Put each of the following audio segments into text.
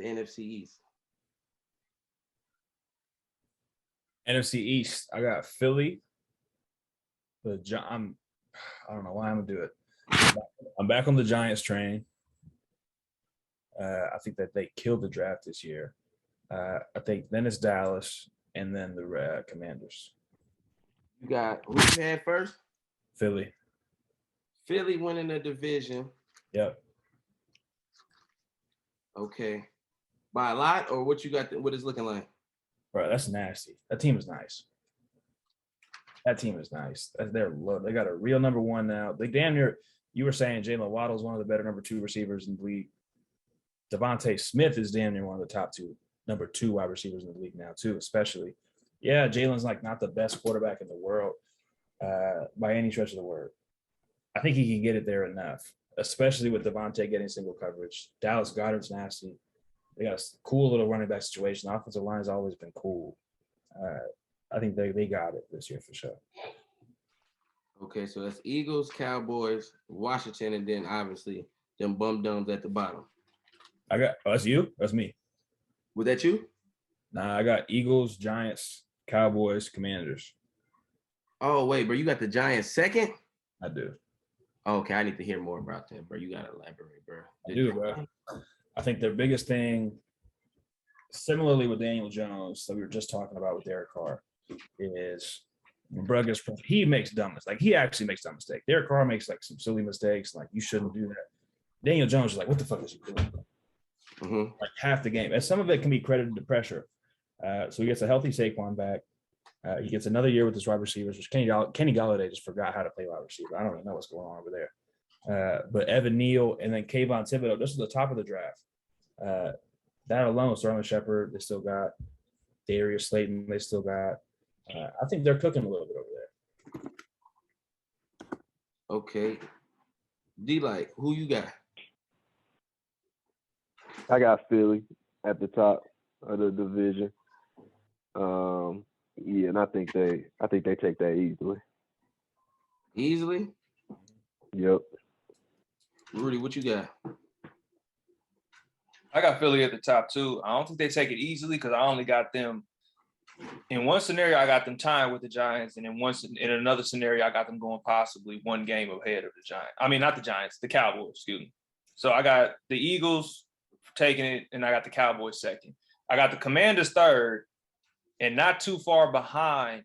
the NFC East? NFC East, I got Philly. I don't know why I'm gonna do it. I'm back on the Giants train. I think that they killed the draft this year. I think then it's Dallas and then the Commanders. You got who you had first? Philly. Philly winning the division. Yep. Okay. By a lot, or what you got? What is looking like? Bro, that's nasty. That team is nice. They're low. They got a real number one now. They damn near. You were saying Jalen Waddle's one of the better number two receivers in the league. Devontae Smith is damn near one of the top number two wide receivers in the league now too, especially. Yeah, Jalen's like not the best quarterback in the world by any stretch of the word. I think he can get it there enough, especially with Devontae getting single coverage. Dallas Goedert's nasty. They got a cool little running back situation. The offensive line has always been cool. I think they got it this year for sure. Okay, so that's Eagles, Cowboys, Washington, and then obviously them bum dums at the bottom. That's you? That's me. Was that you? Nah, I got Eagles, Giants, Cowboys, Commanders. Oh, wait, bro, you got the Giants second? I do. Okay, I need to hear more about that, bro. You got to elaborate, bro. I do, bro. I think their biggest thing, similarly with Daniel Jones that we were just talking about with Derek Carr, is he makes dumb mistakes. Like, he actually makes dumb mistakes. Derek Carr makes like some silly mistakes. Like, you shouldn't do that. Daniel Jones is like, what the fuck is he doing? Mm-hmm. Like half the game. And some of it can be credited to pressure. So he gets a healthy Saquon back. He gets another year with his wide receivers, which Kenny Galladay just forgot how to play wide receiver. I don't even know what's going on over there. But Evan Neal and then Kayvon Thibodeau, this is the top of the draft. That alone, Sterling Shepard, they still got Darius Slayton, they still got. I think they're cooking a little bit over there. Okay. D-Light, who you got? I got Philly at the top of the division. Yeah, and I think they take that easily. Easily? Yep. Rudy, what you got? I got Philly at the top too. I don't think they take it easily because I only got them in one scenario. I got them tying with the Giants, and in another scenario, I got them going possibly one game ahead of the Giants. I mean, not the Giants, the Cowboys. Excuse me. So I got the Eagles taking it, and I got the Cowboys second. I got the Commanders third, and not too far behind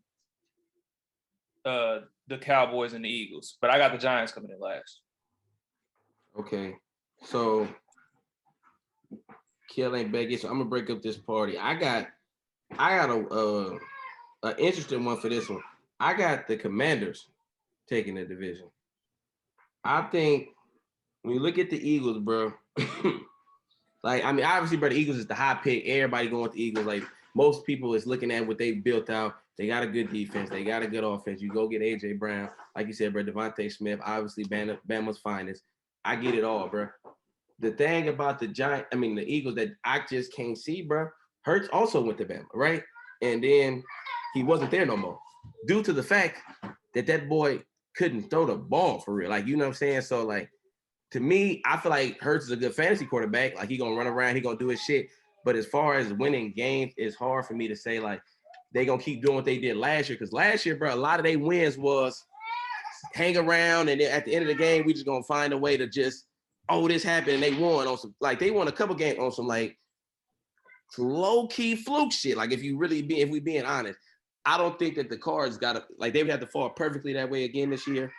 the Cowboys and the Eagles. But I got the Giants coming in last. Okay, so Kill ain't begging, so I'm gonna break up this party. I got a interesting one for this one. I got the Commanders taking the division. I think when you look at the Eagles, bro, like, I mean, obviously, bro, the Eagles is the high pick. Everybody going with the Eagles. Like, most people is looking at what they built out. They got a good defense. They got a good offense. You go get A.J. Brown. Like you said, bro, Devontae Smith, obviously Bama's finest. I get it all, bro. The thing about the Eagles that I just can't see, bro, Hurts also went to Bama, right? And then he wasn't there no more due to the fact that boy couldn't throw the ball for real. Like, you know what I'm saying? So, like, to me, I feel like Hurts is a good fantasy quarterback. Like, he going to run around. He going to do his shit. But as far as winning games, it's hard for me to say, like, they going to keep doing what they did last year. Because last year, bro, a lot of their wins was hang around. And then at the end of the game, we just going to find a way to just, this happened. And they won on some, like, they won a couple games on some, like, low-key fluke shit. Like, if we being honest, I don't think that the Cards got to, like, they would have to fall perfectly that way again this year.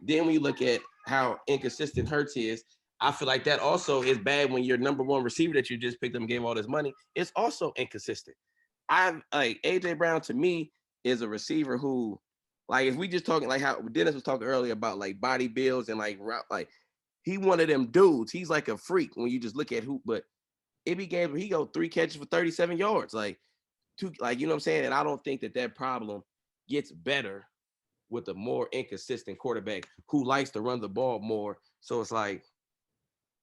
Then when you look at how inconsistent Hurts is, I feel like that also is bad when your number one receiver that you just picked up and gave all this money is also inconsistent. A.J. Brown, to me, is a receiver who, like, if we just talking, like how Dennis was talking earlier about, like, body builds and, like, he one of them dudes. He's like a freak when you just look at who, but if he go 3 catches for 37 yards, you know what I'm saying? And I don't think that problem gets better with a more inconsistent quarterback who likes to run the ball more. So it's like,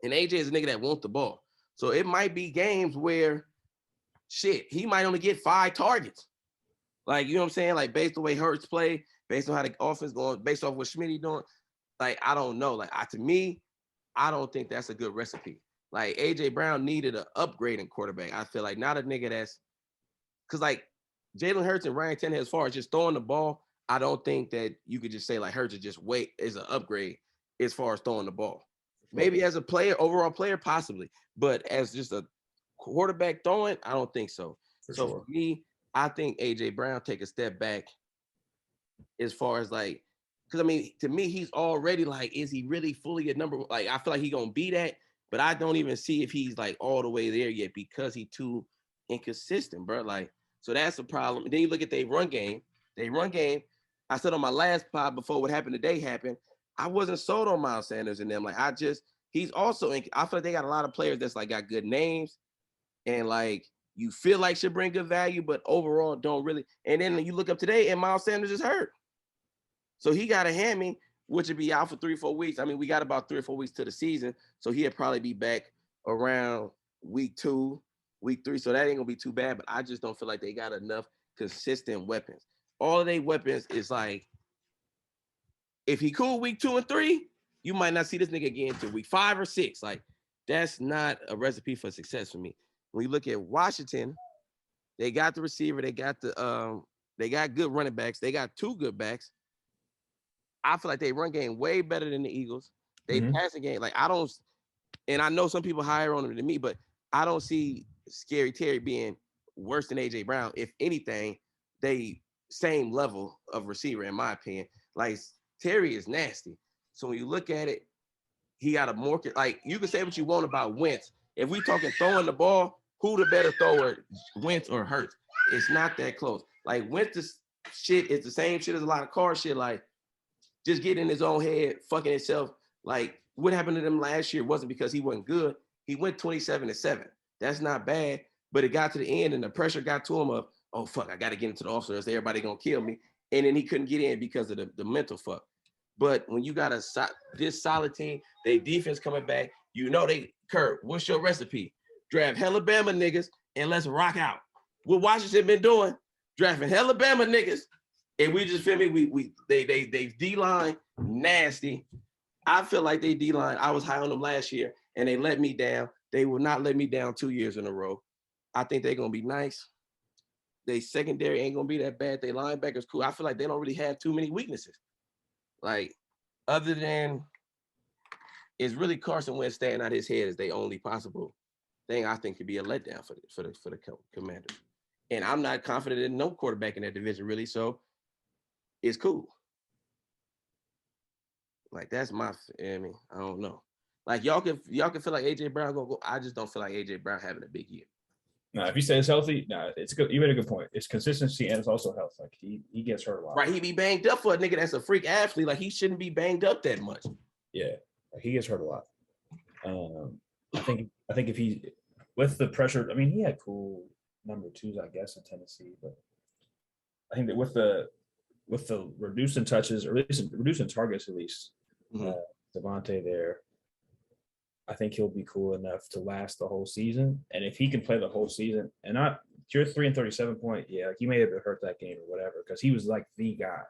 and AJ is a nigga that wants the ball. So it might be games where he might only get 5 targets. Like, you know what I'm saying? Like, based on the way Hurts play, based on how the offense going, based off what Schmitty doing, like, I don't know. Like, to me, I don't think that's a good recipe. like AJ Brown needed an upgrade in quarterback. I feel like not a nigga that's because like Jalen Hurts and Ryan Tannehill, as far as just throwing the ball, I don't think that you could just say like Hurts is an upgrade as far as throwing the ball. Maybe as a player, overall player, possibly, but as just a quarterback throwing, I don't think so. For me, I think AJ Brown take a step back as far as like, because I mean, to me, he's already like, is he really fully a number? Like, I feel like he's gonna be that, but I don't even see if he's like all the way there yet because he's too inconsistent, bro. Like, so that's the problem. And then you look at their run game. I said on my last pod before what happened today happened, I wasn't sold on Miles Sanders and them. Like, he's also, I feel like they got a lot of players that's like got good names and like you feel like should bring good value, but overall don't really. And then you look up today and Miles Sanders is hurt. So he got a hammy, which would be out for 3-4 weeks. I mean, we got about 3 or 4 weeks to the season. So he'll probably be back around week 2, week 3. So that ain't gonna be too bad, but I just don't feel like they got enough consistent weapons. All of their weapons is like, if he cool week 2 and 3, you might not see this nigga again until week 5 or 6. Like, that's not a recipe for success for me. When you look at Washington, they got the receiver, they got good running backs, they got 2 good backs. I feel like they run game way better than the Eagles. They passing game, like I don't, and I know some people higher on them than me, but I don't see Scary Terry being worse than AJ Brown. If anything, they same level of receiver, in my opinion. Like Terry is nasty. So when you look at it, he got a more like you can say what you want about Wentz. If we talking throwing the ball, who the better thrower, Wentz or Hurts? It's not that close. Like Wentz's shit is the same shit as a lot of car shit. Like just getting in his own head, fucking himself. Like what happened to them last year wasn't because he wasn't good. He went 27-7. That's not bad, but it got to the end and the pressure got to him of, oh fuck, I got to get into the officers. Everybody gonna kill me, and then he couldn't get in because of the mental fuck. But when you got this solid team, they defense coming back, you know Kurt, what's your recipe? Draft hella Bama niggas and let's rock out. What Washington been doing? Drafting hella Bama niggas. And we just feel me, they D-line nasty. I feel like they D-line, I was high on them last year and they let me down. They will not let me down 2 years in a row. I think they're gonna be nice. They secondary ain't gonna be that bad. They linebackers cool. I feel like they don't really have too many weaknesses. Like other than it's really Carson Wentz staying out his head is the only possible thing I think could be a letdown for the Commanders. And I'm not confident in no quarterback in that division really, so it's cool. Like that's I mean, I don't know. Like y'all can feel like AJ Brown gonna go. I just don't feel like AJ Brown having a big year. No, if he stays healthy, it's good. You made a good point. It's consistency and it's also health. Like he gets hurt a lot. Right, he be banged up for a nigga that's a freak athlete. Like he shouldn't be banged up that much. Yeah, he gets hurt a lot. I think if he with the pressure, I mean, he had cool number 2s, I guess, in Tennessee, but I think that with the reducing touches, or at least reducing targets, at least Devontae there, I think he'll be cool enough to last the whole season. And if he can play the whole season and not your 3-37 point, yeah, like he may have hurt that game or whatever, because he was like the guy.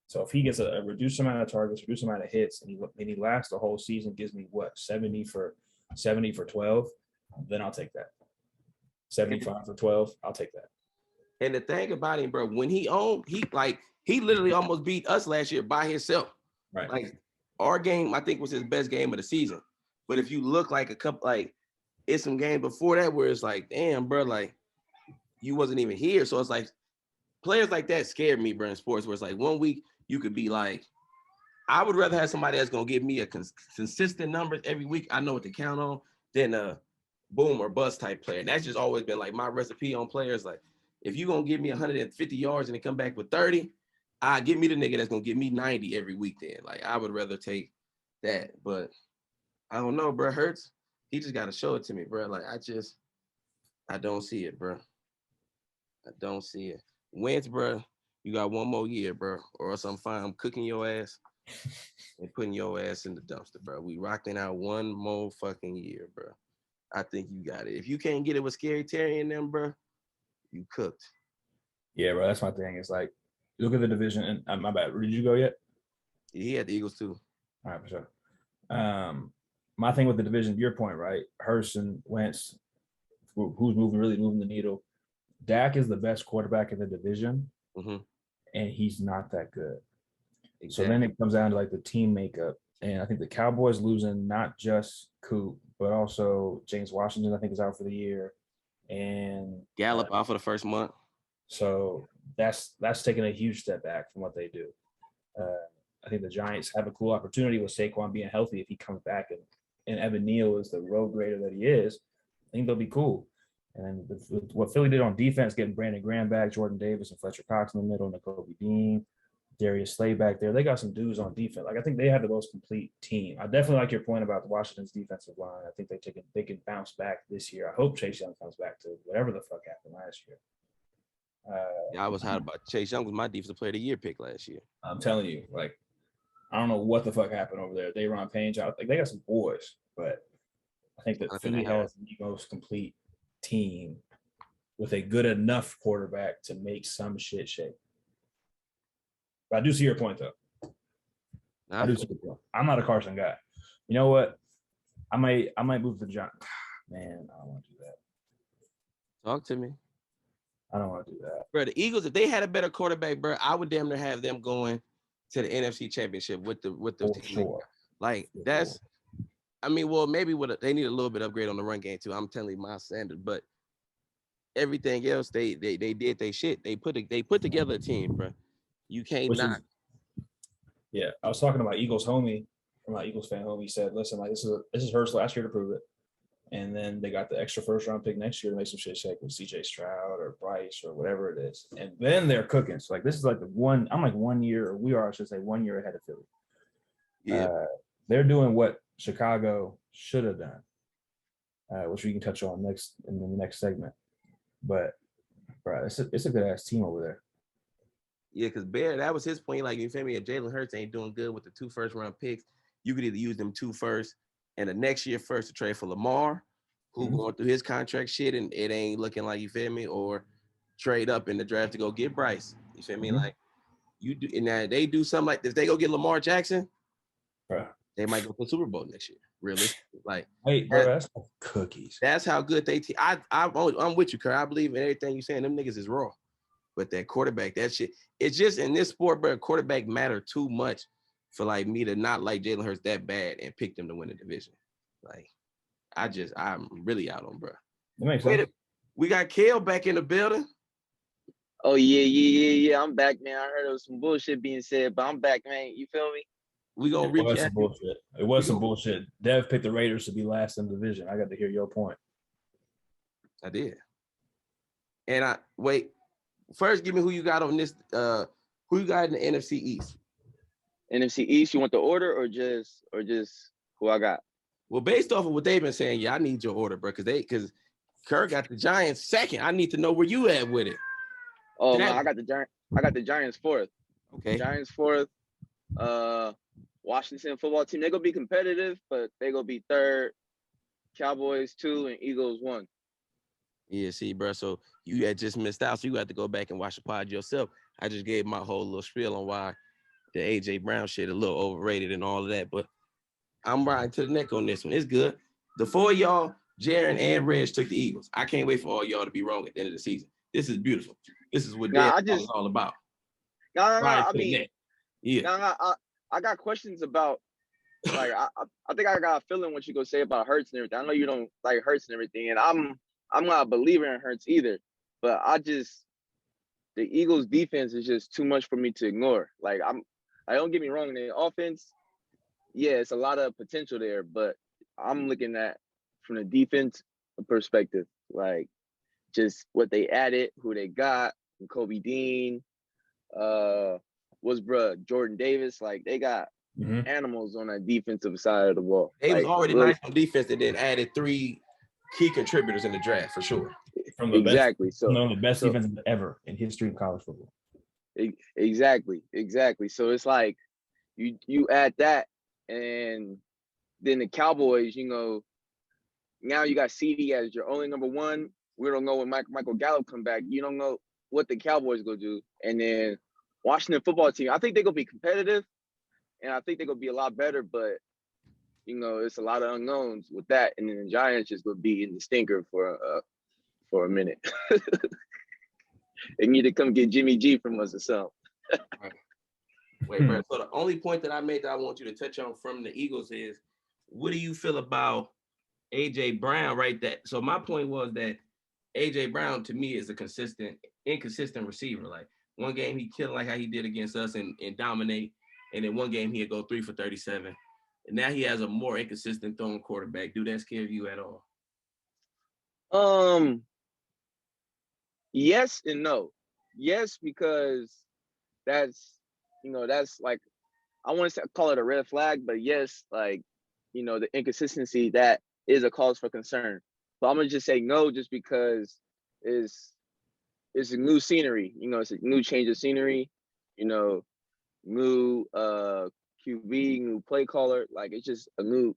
So if he gets a reduced amount of targets, reduced amount of hits, and he lasts the whole season, gives me what, 70 for 12, then I'll take that. 75 for 12, I'll take that. And the thing about him, bro, when he literally almost beat us last year by himself. Right. Like our game, I think, was his best game of the season. But if you look like it's some games before that where it's like, damn, bro, like you wasn't even here. So it's like players like that scared me, bro, in sports, where it's like 1 week you could be like, I would rather have somebody that's gonna give me a consistent numbers every week. I know what to count on than a boom or bust type player. And that's just always been like my recipe on players. Like if you're gonna give me 150 yards and then come back with 30, give me the nigga that's gonna give me 90 every week then. Like I would rather take that. But I don't know, bro. Hurts. He just gotta show it to me, bro. Like I don't see it, bro. I don't see it. Wentz, bro, you got 1 more year, bro. Or else I'm cooking your ass and putting your ass in the dumpster, bro. We rocking out 1 more fucking year, bro. I think you got it. If you can't get it with Scary Terry and them, bro, you cooked. Yeah, bro. That's my thing. It's like, look at the division. And my bad. Did you go yet? He had the Eagles too. All right, for sure. my thing with the division, your point, right? Hurst and Wentz, who's really moving the needle. Dak is the best quarterback in the division, and he's not that good. Exactly. So then it comes down to like the team makeup. And I think the Cowboys losing not just Coop, but also James Washington, I think, is out for the year. And Gallup out for the first month. So that's taking a huge step back from what they do. I think the Giants have a cool opportunity with Saquon being healthy. If he comes back and Evan Neal is the road grader that he is, I think they'll be cool. And what Philly did on defense, getting Brandon Graham back, Jordan Davis and Fletcher Cox in the middle, Nakobe Dean, Darius Slay back there. They got some dudes on defense. Like, I think they have the most complete team. I definitely like your point about Washington's defensive line. I think they can bounce back this year. I hope Chase Young comes back to whatever the fuck happened last year. I was hot about Chase Young was my defensive player of the year pick last year. I'm telling you, like, I don't know what the fuck happened over there. They run Payne out. Like, they got some boys, but I think that Philly has the most complete team with a good enough quarterback to make some shit shake. But I do see your point, though. I do see your point. I'm not a Carson guy. You know what? I might move to John. Man, I don't want to do that. Talk to me. I don't want to do that. Bro, the Eagles, if they had a better quarterback, bro, I would damn near have them going to the NFC Championship with the team. Sure. Like, that's I mean, well, maybe they need a little bit upgrade on the run game too. I'm telling you my standard, but everything else, they did their shit. They put together a team, bro. You can't not. Yeah, I was talking to my Eagles homie, or my Eagles fan homie. He said, "Listen, like this is Hurst last year to prove it, and then they got the extra first round pick next year to make some shit shake with C.J. Stroud or Bryce or whatever it is, and then they're cooking. So like this is like the one. I'm like 1 year, or we are, I should say, 1 year ahead of Philly. Yeah, they're doing what Chicago should have done, which we can touch on next in the next segment. But bro, it's a good ass team over there. Yeah, because Bear, that was his point. Like, you feel me? If Jalen Hurts ain't doing good with the 2 first round picks, you could either use them 2 first and the next year first to trade for Lamar, who going through his contract shit and it ain't looking like, you feel me, or trade up in the draft to go get Bryce. You feel me? Like, you do, and now they do something like this. They go get Lamar Jackson, bro. They might go to the Super Bowl next year. Really, like, hey, bro, that's cookies. That's how good they. I'm with you, Kerr. I believe in everything you saying. Them niggas is raw, but that quarterback, that shit. It's just in this sport, bro. Quarterback matter too much for like me to not like Jalen Hurts that bad and pick them to win the division. Like, I'm really out on, bro. That makes sense. We got Kale back in the building. Oh yeah. I'm back, man. I heard there was some bullshit being said, but I'm back, man. You feel me? We gonna recap. It was some bullshit. Dev picked the Raiders to be last in the division. I got to hear your point. I did. And first give me who you got on this. Who you got in the NFC East? NFC East. You want the order or just who I got? Well, based off of what they've been saying, yeah, I need your order, bro, because Kirk got the Giants second. I need to know where you at with it. Oh man, I got the Giants fourth. Okay. Giants fourth. Washington football team. They're gonna be competitive, but they're gonna be third. Cowboys 2 and Eagles 1. Yeah, see, bro. So you had just missed out. So you had to go back and watch the pod yourself. I just gave my whole little spiel on why the AJ Brown shit a little overrated and all of that. But I'm riding to the neck on this one. It's good. The 4 of y'all, Jaron and Reg, took the Eagles. I can't wait for all y'all to be wrong at the end of the season. This is beautiful. This is what is all about. I got questions about, like, I think I got a feeling what you gonna say about Hurts and everything. I know you don't like Hurts and everything, and I'm not a believer in Hurts either. But the Eagles defense is just too much for me to ignore. Like, don't get me wrong, in the offense, yeah, it's a lot of potential there, but I'm looking at from the defense perspective, like just what they added, who they got, Kobe Dean, Jordan Davis, like they got animals on that defensive side of the ball. They was already nice on defense and then added 3 key contributors in the draft for sure. From the best defense ever in history of college football. Exactly. So it's like you add that, and then the Cowboys, now you got CD as your only number 1. We don't know when Michael Gallup come back. You don't know what the Cowboys gonna do. And then Washington football team, I think they're gonna be competitive, and I think they're gonna be a lot better. But it's a lot of unknowns with that, and then the Giants just would be in the stinker for a minute. They need to come get Jimmy G from us or something. Right. Wait, bro. So the only point that I made that I want you to touch on from the Eagles is, what do you feel about AJ Brown? Right. So my point was that AJ Brown to me is a inconsistent receiver. Like one game he killed like how he did against us and dominate, and then one game he'd go 3 for 37. And now he has a more inconsistent throwing quarterback. Do that scare you at all? Yes and no. Yes, because that's like, I want to call it a red flag, but yes, like, the inconsistency, that is a cause for concern. But I'm gonna just say no, just because it's a new scenery. It's a new change of scenery. New QB, new play caller. Like, it's just a new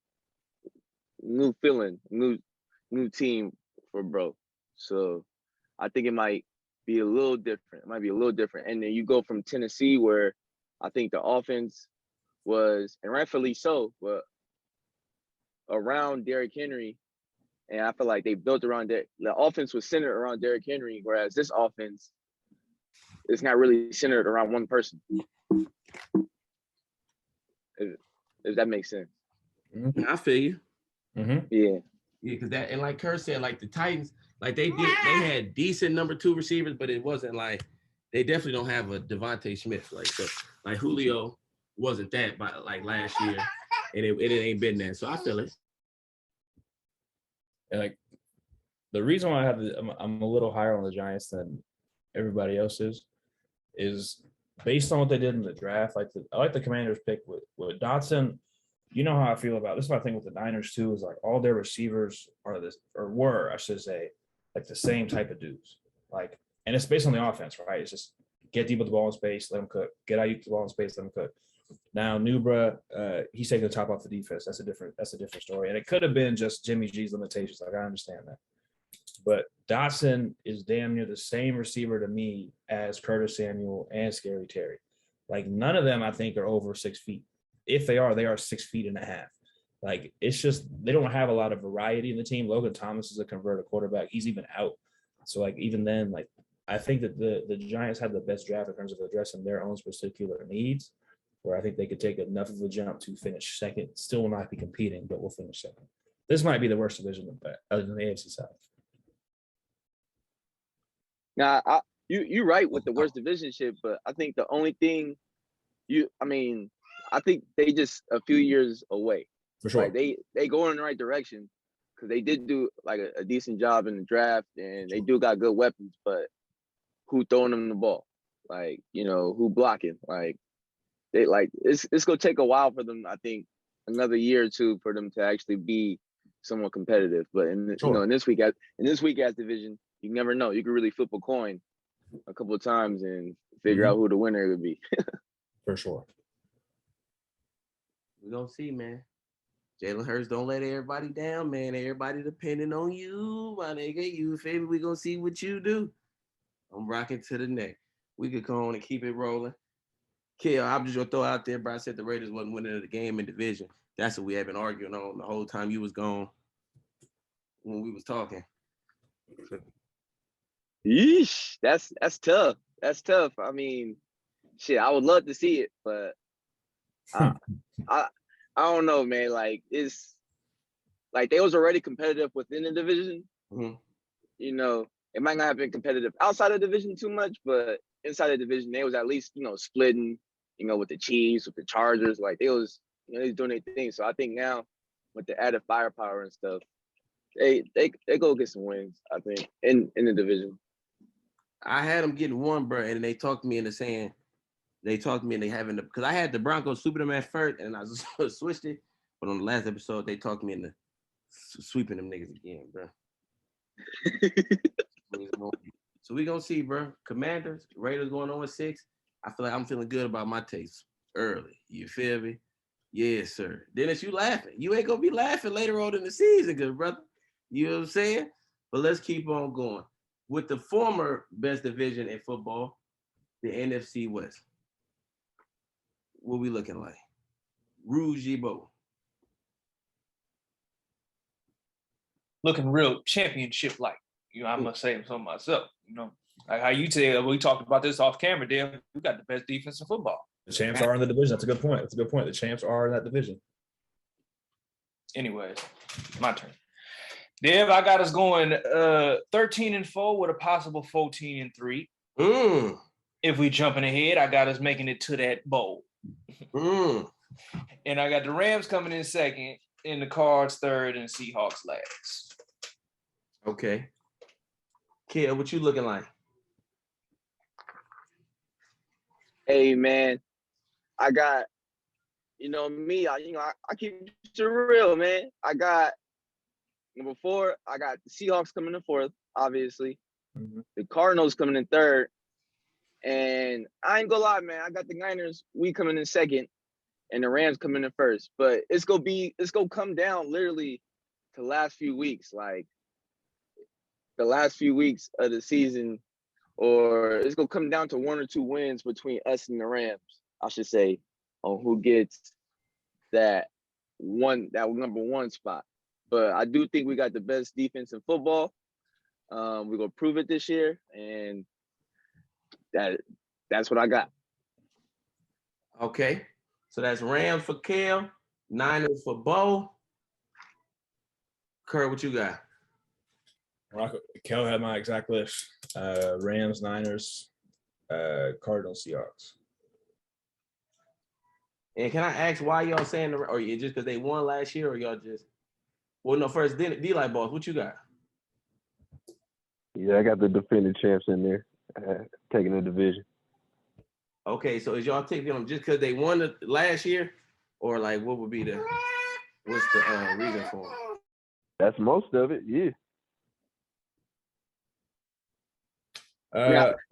feeling, new team for bro. So I think it might be a little different. It might be a little different. And then you go from Tennessee, where I think the offense was, and rightfully so, but around Derrick Henry. And I feel like they built around that. The offense was centered around Derrick Henry, whereas this offense is not really centered around one person. If that makes sense. I feel you. Mm-hmm. Yeah. Yeah, because that, and like Kurt said, like the Titans, like they had decent number 2 receivers, but it wasn't like, they definitely don't have a Devontae Smith. Like, so like Julio wasn't that by like last year, and it ain't been that. So I feel it. And like the reason why I'm a little higher on the Giants than everybody else is based on what they did in the draft. I like the Commanders pick with Dotson. You know how I feel about this. Is my thing with the Niners too, is like all their receivers were, I should say, like the same type of dudes. Like, and it's based on the offense, right? It's just get deep with the ball in space, let them cook. Get out the ball in space, let them cook. Now Nubra, he's taking the top off the defense. That's a different story. And it could have been just Jimmy G's limitations. Like, I understand that. But Dotson is damn near the same receiver to me as Curtis Samuel and Scary Terry. Like, none of them, I think, are over 6 feet. If they are 6 feet and a half. Like, it's just, they don't have a lot of variety in the team. Logan Thomas is a converted quarterback. He's even out. So, like, even then, like, I think that the Giants had the best draft in terms of addressing their own particular needs, where I think they could take enough of a jump to finish second. Still will not be competing, but we'll finish second. This might be the worst division other than the AFC South. Now, you're right with the worst division shit, but I think the only thing I think they just a few years away. For sure. Like, they go in the right direction, because they did do like a decent job in the draft, and they do got good weapons, but who throwing them the ball? Like, who blocking? Like, it's gonna take a while for them. I think another year or two for them to actually be somewhat competitive. But in this week as division, you never know. You can really flip a coin a couple of times and figure out who the winner would be. For sure. We're gonna see, man. Jalen Hurts, don't let everybody down, man. Everybody depending on you, my nigga. You feel me? We're gonna see what you do. I'm rocking to the neck. We could go on and keep it rolling. Kill, I'm just gonna throw out there, bro. I said the Raiders wasn't winning the game in division. That's what we have been arguing on the whole time you was gone when we was talking. Yeesh, that's tough. That's tough. I mean, shit, I would love to see it, but I don't know, man. Like, it's like they was already competitive within the division. Mm-hmm. It might not have been competitive outside of the division too much, but inside the division, they was at least, splitting, with the Chiefs, with the Chargers. Like, they was doing their thing. So I think now with the added firepower and stuff, they go get some wins, I think, in the division. I had them getting one, bro, and they talked me into saying, because I had the Broncos sweeping them at first, and I just switched it. But on the last episode, they talked me into sweeping them niggas again, bro. So we gonna see, bro. Commanders, Raiders going on 6. I feel like I'm feeling good about my taste early. You feel me? Yes, sir. Dennis, you laughing. You ain't gonna be laughing later on in the season, good brother. You know what I'm saying? But let's keep on going. With the former best division in football, the NFC West. What we looking like? Rouge Bo. looking real championship-like. I must say so myself. Like how you tell, we talked about this off camera, Dave. We got the best defense in football. The champs are in the division. That's a good point. The champs are in that division. Anyways, my turn. Dev, I got us going 13-4 with a possible 14-3. If we jumping ahead, I got us making it to that bowl. And I got the Rams coming in second, and the Cards third, and Seahawks last. Okay. Kid, what you looking like? Hey man, I got, me. I keep it real, man. I got number 4. I got the Seahawks coming in 4th, obviously. The Cardinals coming in 3rd, and I ain't gonna lie, man. I got the Niners. We coming in 2nd, and the Rams coming in 1st. But it's gonna come down literally to the last few weeks, like the last few weeks of the season. Or it's going to come down to 1 or 2 wins between us and the Rams, I should say, on who gets that number 1 spot. But I do think we got the best defense in football. We're going to prove it this year, and that's what I got. Okay. So that's Rams for Kale, Niners for Bo. Kurt, what you got? Kel had my exact list. Rams, Niners, Cardinals, Seahawks. And can I ask why y'all saying, or just because they won last year, or y'all just? Well, no. First, D-Light Boss, what you got? Yeah, I got the defending champs in there, taking the division. Okay, so is y'all taking them just because they won the last year, or like what would be what's the reason for it? That's most of it. Yeah.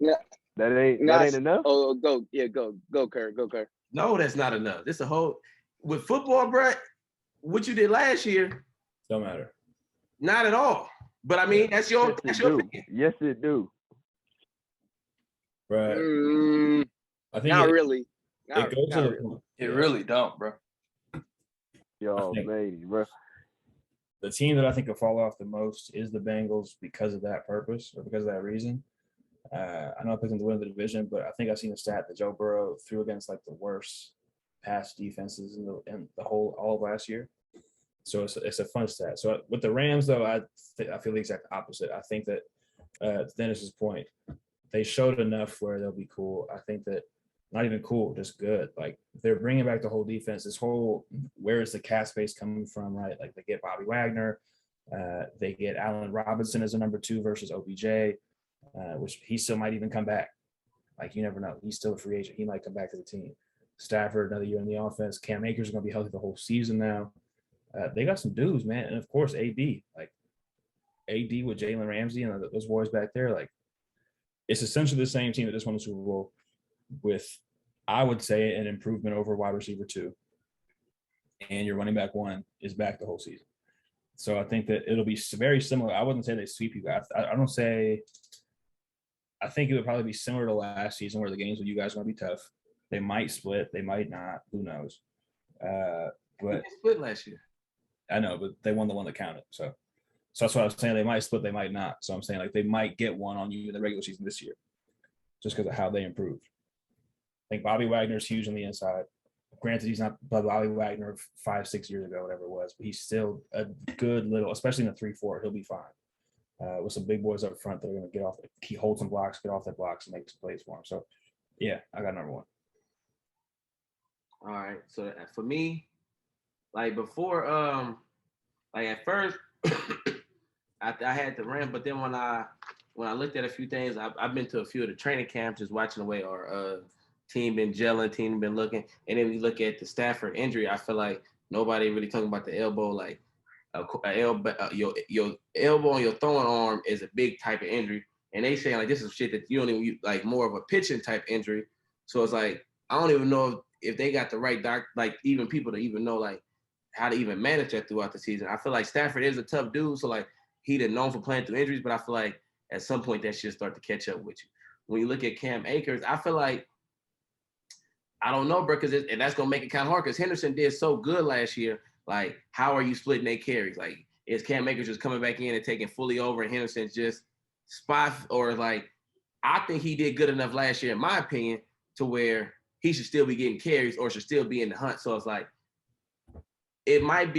Yeah. That ain't enough. Oh, go, Kurt. No, that's not enough. This a whole with football, bro. What you did last year don't matter. Not at all. But I mean, that's your opinion. Yes, it do. Right. I think not really. It really don't, bro. Yo, baby, bro. The team that I think will fall off the most is the Bengals because of that purpose or because of that reason. I know I picked them to win the division, but I think I've seen a stat that Joe Burrow threw against like the worst pass defenses in all of last year. So it's a fun stat. So with the Rams, though, I feel the exact opposite. I think that to Dennis's point, they showed enough where they'll be cool. I think that not even cool, just good. Like they're bringing back the whole defense. This whole where is the cap space coming from, right? Like they get Bobby Wagner, they get Allen Robinson as a number 2 versus OBJ. Which he still might even come back. Like, you never know. He's still a free agent. He might come back to the team. Stafford, another year in the offense. Cam Akers is going to be healthy the whole season now. They got some dudes, man. And, of course, AD. Like, AD with Jalen Ramsey and those boys back there. Like, it's essentially the same team that just won the Super Bowl with, I would say, an improvement over wide receiver 2. And your running back 1 is back the whole season. So I think that it'll be very similar. I wouldn't say they sweep you guys. I think it would probably be similar to last season where the games with you guys are going to be tough. They might split. They might not. Who knows? But they split last year. I know, but they won the one that counted. So that's what I was saying. They might split. They might not. So I'm saying like they might get one on you in the regular season this year just because of how they improved. I think Bobby Wagner is huge on the inside. Granted, he's not Bobby Wagner of 5-6 years ago, whatever it was, but he's still a good little, especially in the 3-4, he'll be fine. With some big boys up front that are going to get off, he holds some blocks, get off that blocks, and make some plays for him. So, yeah, I got number 1. All right. So for me, like before, like at first, I had the Rams, but then when I looked at a few things, I've been to a few of the training camps, just watching the way our team been gelling, team been looking, and then we look at the Stafford injury. I feel like nobody really talking about the elbow, like. Your elbow and your throwing arm is a big type of injury, and they say like this is shit that you don't even like more of a pitching type injury. So it's like I don't even know if they got the right doc, like even people to even know like how to even manage that throughout the season. I feel like Stafford is a tough dude, so like he done known for playing through injuries, but I feel like at some point that should start to catch up with you. When you look at Cam Akers, I feel like I don't know, bro, and that's gonna make it kind of hard because Henderson did so good last year. Like, how are you splitting their carries? Like, Is Cam Akers just coming back in and taking fully over, and Henderson's just spot, or like, I think he did good enough last year, in my opinion, to where he should still be getting carries or should still be in the hunt. So it's like, it might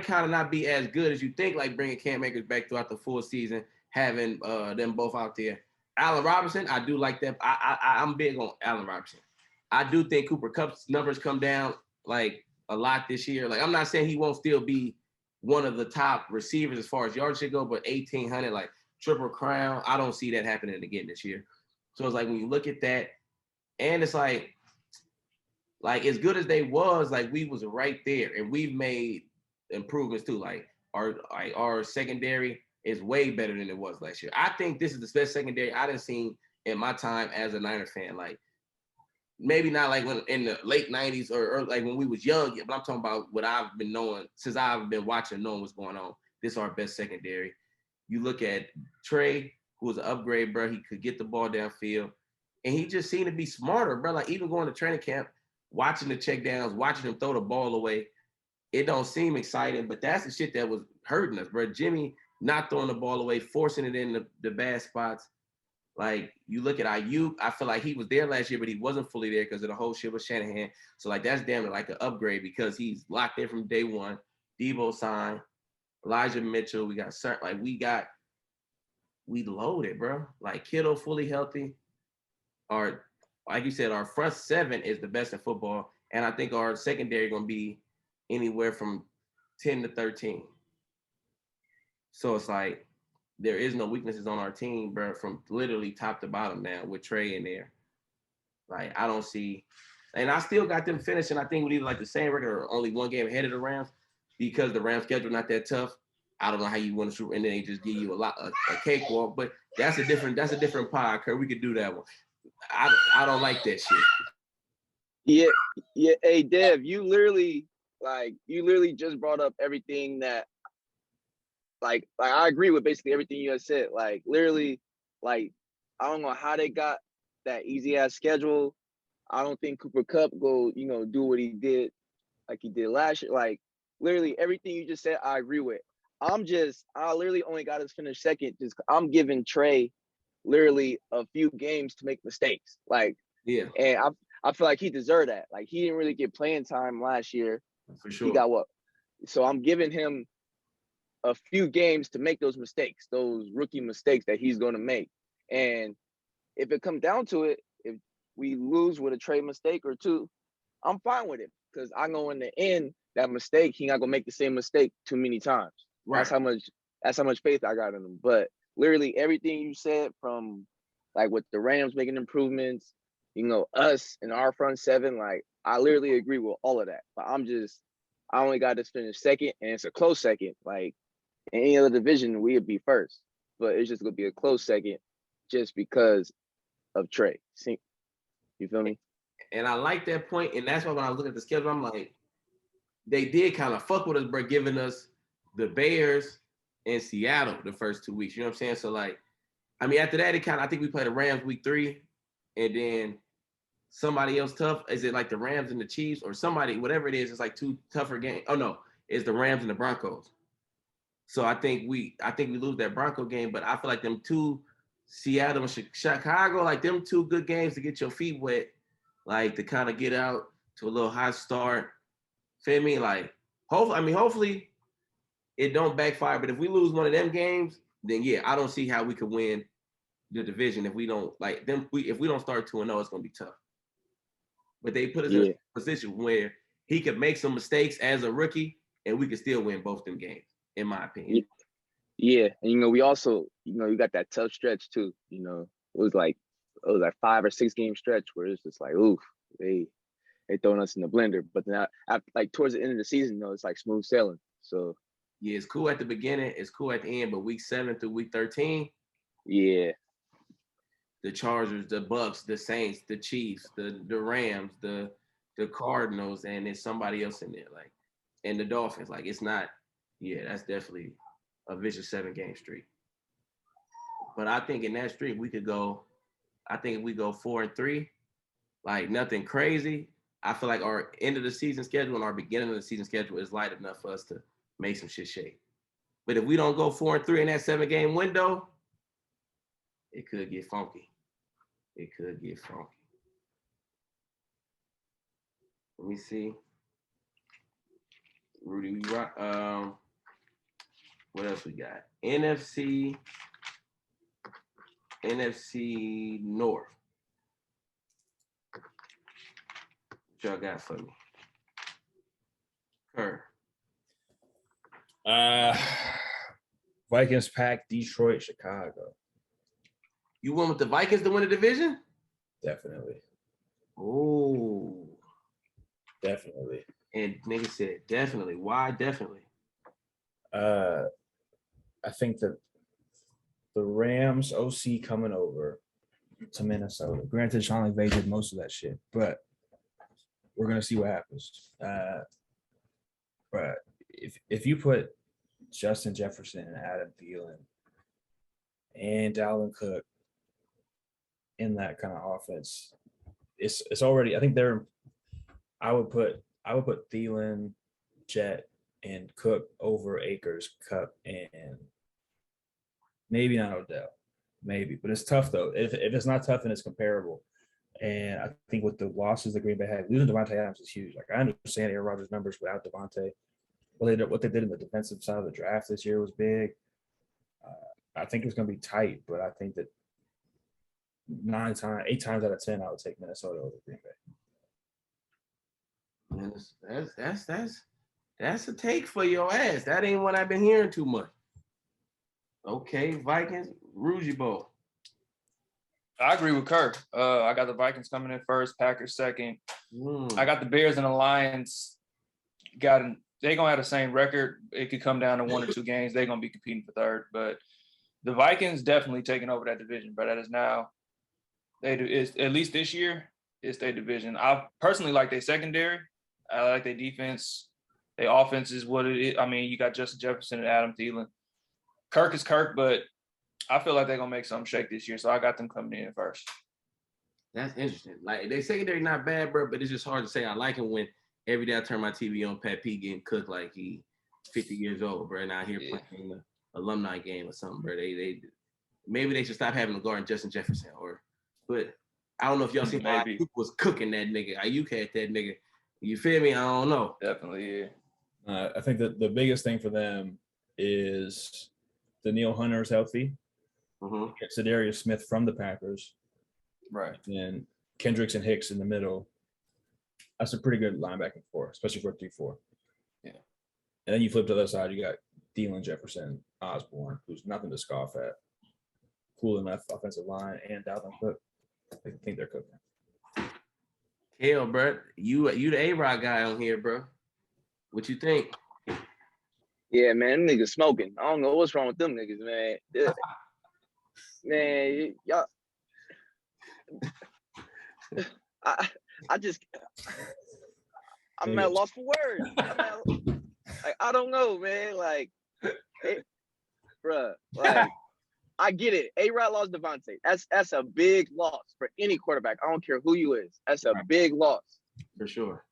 kind of not be as good as you think, like bringing Cam Akers back throughout the full season, having them both out there. Allen Robinson, I do like that. I'm big on Allen Robinson. I do think Cooper Kupp's numbers come down like a lot this year. Like, I'm not saying he won't still be one of the top receivers as far as yards should go, but 1,800, like triple crown, I don't see that happening again this year. So it's like, when you look at that, and it's like as good as they was, like, we was right there, and we've made improvements too. Like our secondary is way better than it was last year. I think this is the best secondary I've seen in my time as a Niner fan. Like, maybe not like when in the late 90s or like when we was young, but I'm talking about what I've been knowing since I've been watching, knowing what's going on. This is our best secondary. You look at Trey, who was an upgrade, bro. He could get the ball downfield, and he just seemed to be smarter, bro. Like, even going to training camp, watching the check downs, watching him throw the ball away, it don't seem exciting, but that's the shit that was hurting us, bro. Jimmy not throwing the ball away, forcing it in the bad spots. Like, you look at Ayuk, I feel like he was there last year, but he wasn't fully there because of the whole shit with Shanahan. So, like, that's damn near like an upgrade because he's locked in from day one. Debo signed, Elijah Mitchell. We loaded, bro. Like, Kittle fully healthy. Like you said, our front seven is the best in football, and I think our secondary going to be anywhere from 10 to 13. So it's like, there is no weaknesses on our team, bro, from literally top to bottom now with Trey in there. Like, I don't see, and I still got them finishing, I think, with either like the same record or only one game ahead of the Rams, because the Rams schedule not that tough. I don't know how you want to shoot, and then they just give you a cakewalk, but that's a different pod, Kurt. We could do that one. I don't like that shit. Yeah. Hey, Dev, you literally just brought up everything that, like I agree with basically everything you guys said. Like, literally, like, I don't know how they got that easy ass schedule. I don't think Cooper Kupp go, do what he did like he did last year. Like, literally everything you just said, I agree with. I literally only got us finished second. Just I'm giving Trey literally a few games to make mistakes. Like, Yeah, and I feel like he deserved that. Like, he didn't really get playing time last year. for sure. He got what? So I'm giving him a few games to make those mistakes, those rookie mistakes that he's going to make. And if it comes down to it, if we lose with a trade mistake or two, I'm fine with it, because I know in the end that mistake, he not gonna make the same mistake too many times. Right. That's how much faith I got in him. But literally everything you said, from like with the Rams making improvements, us and our front seven, like, I literally agree with all of that. But I only got this finished second, and it's a close second. Like, in any other division, we'd be first, but it's just gonna be a close second, just because of Trey. See, you feel me? And I like that point, and that's why when I was looking at the schedule, I'm like, they did kind of fuck with us, bro, giving us the Bears and Seattle the first 2 weeks. You know what I'm saying? So, like, I mean, after that, I think we played the Rams week 3, and then somebody else tough. Is it like the Rams and the Chiefs or somebody, whatever it is? It's like 2 tougher games. Oh no, it's the Rams and the Broncos. So I think we lose that Bronco game, but I feel like them 2, Seattle and Chicago, like them 2 good games to get your feet wet, like to kind of get out to a little hot start. Feel me? Like, hopefully it don't backfire. But if we lose one of them games, then yeah, I don't see how we could win the division if we don't like them. If we don't start 2-0, it's gonna be tough. But they put us in a position where he could make some mistakes as a rookie, and we could still win both them games, in my opinion. Yeah, and we also, you got that tough stretch too. It was like 5 or 6 game stretch where it's just like, oof, they throwing us in the blender. But then like towards the end of the season, it's like smooth sailing. So yeah, it's cool at the beginning, it's cool at the end, but week 7 through week 13, yeah, the Chargers, the Bucks, the Saints, the Chiefs, the Rams, the Cardinals, and there's somebody else in there, like, and the Dolphins. Like, it's not, yeah, that's definitely a vicious 7-game streak. But I think in that streak we could go, I think if we go 4-3, like nothing crazy, I feel like our end of the season schedule and our beginning of the season schedule is light enough for us to make some shit shake. But if we don't go 4-3 in that 7-game window, it could get funky. It could get funky. Let me see. Rudy, we rock. What else we got? NFC North. What y'all got for me? Kerr. Vikings, Pack, Detroit, Chicago. You went with the Vikings to win the division? Definitely. Oh. Definitely. And nigga said definitely. Why definitely? I think that the Rams OC coming over to Minnesota. Granted, Sean McVay did most of that shit, but we're gonna see what happens. But if you put Justin Jefferson and Adam Thielen and Dalvin Cook in that kind of offense, it's already. I think they're. I would put Thielen, Jet, and Cook over Akers, Cup, and maybe not Odell, maybe. But it's tough though. If it's not tough, then it's comparable. And I think with the losses that Green Bay had, losing Devontae Adams is huge. Like I understand Aaron Rodgers' numbers without Devontae. What they did in the defensive side of the draft this year was big. I think it's going to be tight, but I think that 8 times out of 10, I would take Minnesota over Green Bay. Man, that's a take for your ass. That ain't what I've been hearing too much. Okay, Vikings, Rougie Bowl. I agree with Kirk. I got the Vikings coming in first, Packers second. I got the Bears and the Lions. They're gonna have the same record. It could come down to 1 or 2 games. They're gonna be competing for third, but the Vikings definitely taking over that division. But that is now it's at least this year. It's their division. I personally like their secondary. I like their defense. Their offense is what it is. I mean, you got Justin Jefferson and Adam Thielen. Kirk is Kirk, but I feel like they're gonna make something shake this year. So I got them coming in first. That's interesting. Like they secondary not bad, bro, but it's just hard to say. I like him when every day I turn my TV on, Pat P getting cooked like he 50 years old, bro, and out here playing the alumni game or something, bro. They maybe they should stop having to guard Justin Jefferson, but I don't know if y'all seen how Ayuk was cooking that nigga. Ayuk had that nigga. You feel me? I don't know. Definitely, yeah. I think that the biggest thing for them is Daniil Hunter's healthy. Sedarius Smith from the Packers. Right. And Kendricks and Hicks in the middle. That's a pretty good linebacking core, especially for a 3-4. Yeah. And then you flip to the other side, you got Thielen, Jefferson, Osborne, who's nothing to scoff at. Cool enough offensive line, and Dalvin Cook. I think they're cooking. Hell, bro, you the A-Rod guy on here, bro. What you think? Yeah, man, them niggas smoking. I don't know what's wrong with them niggas, man. Yeah. Man, y'all. I'm at a loss for words. I don't know, man. Like, bruh, like, I get it. A-Rod lost Devontae. That's a big loss for any quarterback. I don't care who you is. That's a big loss. For sure.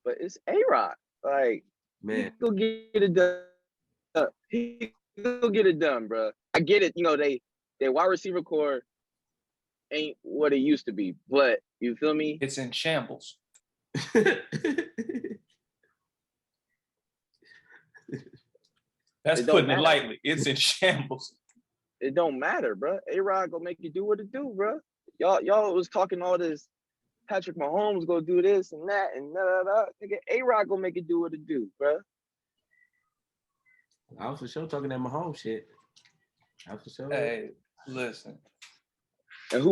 But it's A-Rod. Like, man, go get it done. He go get it done, bro. I get it. You know, they wide receiver core ain't what it used to be, but you feel me? It's in shambles. That's putting it lightly. It's in shambles. It don't matter, bro. A-Rod gonna make you do what it do, bro. Y'all was talking all this. Patrick Mahomes go do this and that and da. Nigga, A-Rod gonna make it do what it do, bro. I was for sure talking that Mahomes shit. I was for sure. Hey, listen. And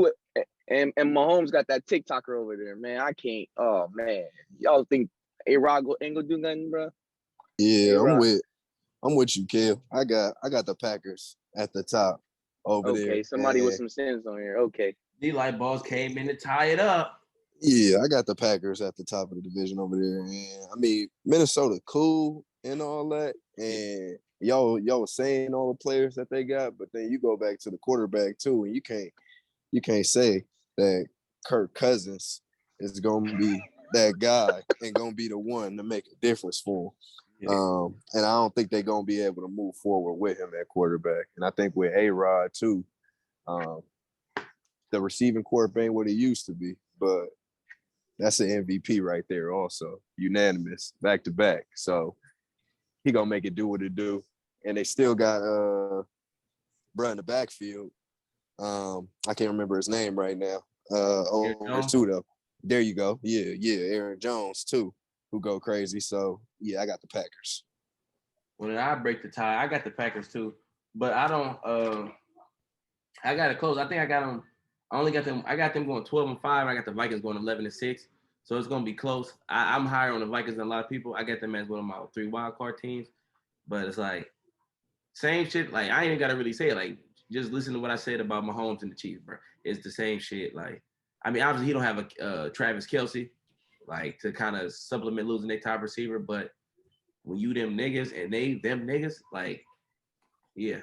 Mahomes got that TikToker over there, man. I can't. Oh man, y'all think A-Rod ain't gonna do nothing, bro? Yeah, I'm with you, Kev. I got the Packers at the top over there. Okay, somebody with some sense on here. Okay. D-Light balls came in to tie it up. Yeah, I got the Packers at the top of the division over there. And I mean, Minnesota cool and all that. And y'all was saying all the players that they got, but then you go back to the quarterback too, and you can't say that Kirk Cousins is gonna be that guy and gonna be the one to make a difference for him. And I don't think they're gonna be able to move forward with him at quarterback. And I think with A-Rod too, the receiving corps ain't what it used to be, but that's an MVP right there also. Unanimous, back to back. So he gonna make it do what it do. And they still got bruh in the backfield. I can't remember his name right now. Over two though. There you go. Yeah, Aaron Jones too, who go crazy. So yeah, I got the Packers. When I break the tie, I got the Packers too, but I don't. I got it close. I think I got them. I only got them. I got them going 12-5. I got the Vikings going 11-6. So it's gonna be close. I'm higher on the Vikings than a lot of people. I got them as one of my 3 wild card teams, but it's like same shit. Like I ain't even gotta really say it. Like just listen to what I said about Mahomes and the Chiefs, bro. It's the same shit. Like I mean, obviously he don't have a Travis Kelce, like to kind of supplement losing their top receiver, but when you them niggas and they them niggas, like yeah.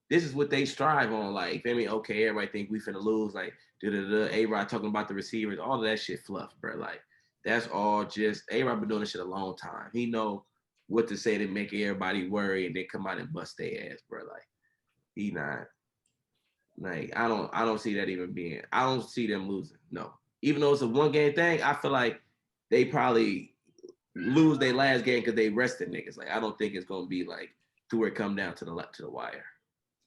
This is what they strive on. Like, I mean, okay, everybody think we finna lose. Like, A-Rod talking about the receivers, all of that shit fluff, bro. Like, that's all just A-Rod been doing this shit a long time. He know what to say to make everybody worry and then come out and bust their ass, bro. Like, he not. Like, I don't see that even being. I don't see them losing. No, even though it's a 1-game thing, I feel like they probably lose their last game because they rested niggas. Like, I don't think it's gonna be like to where it come down to the wire.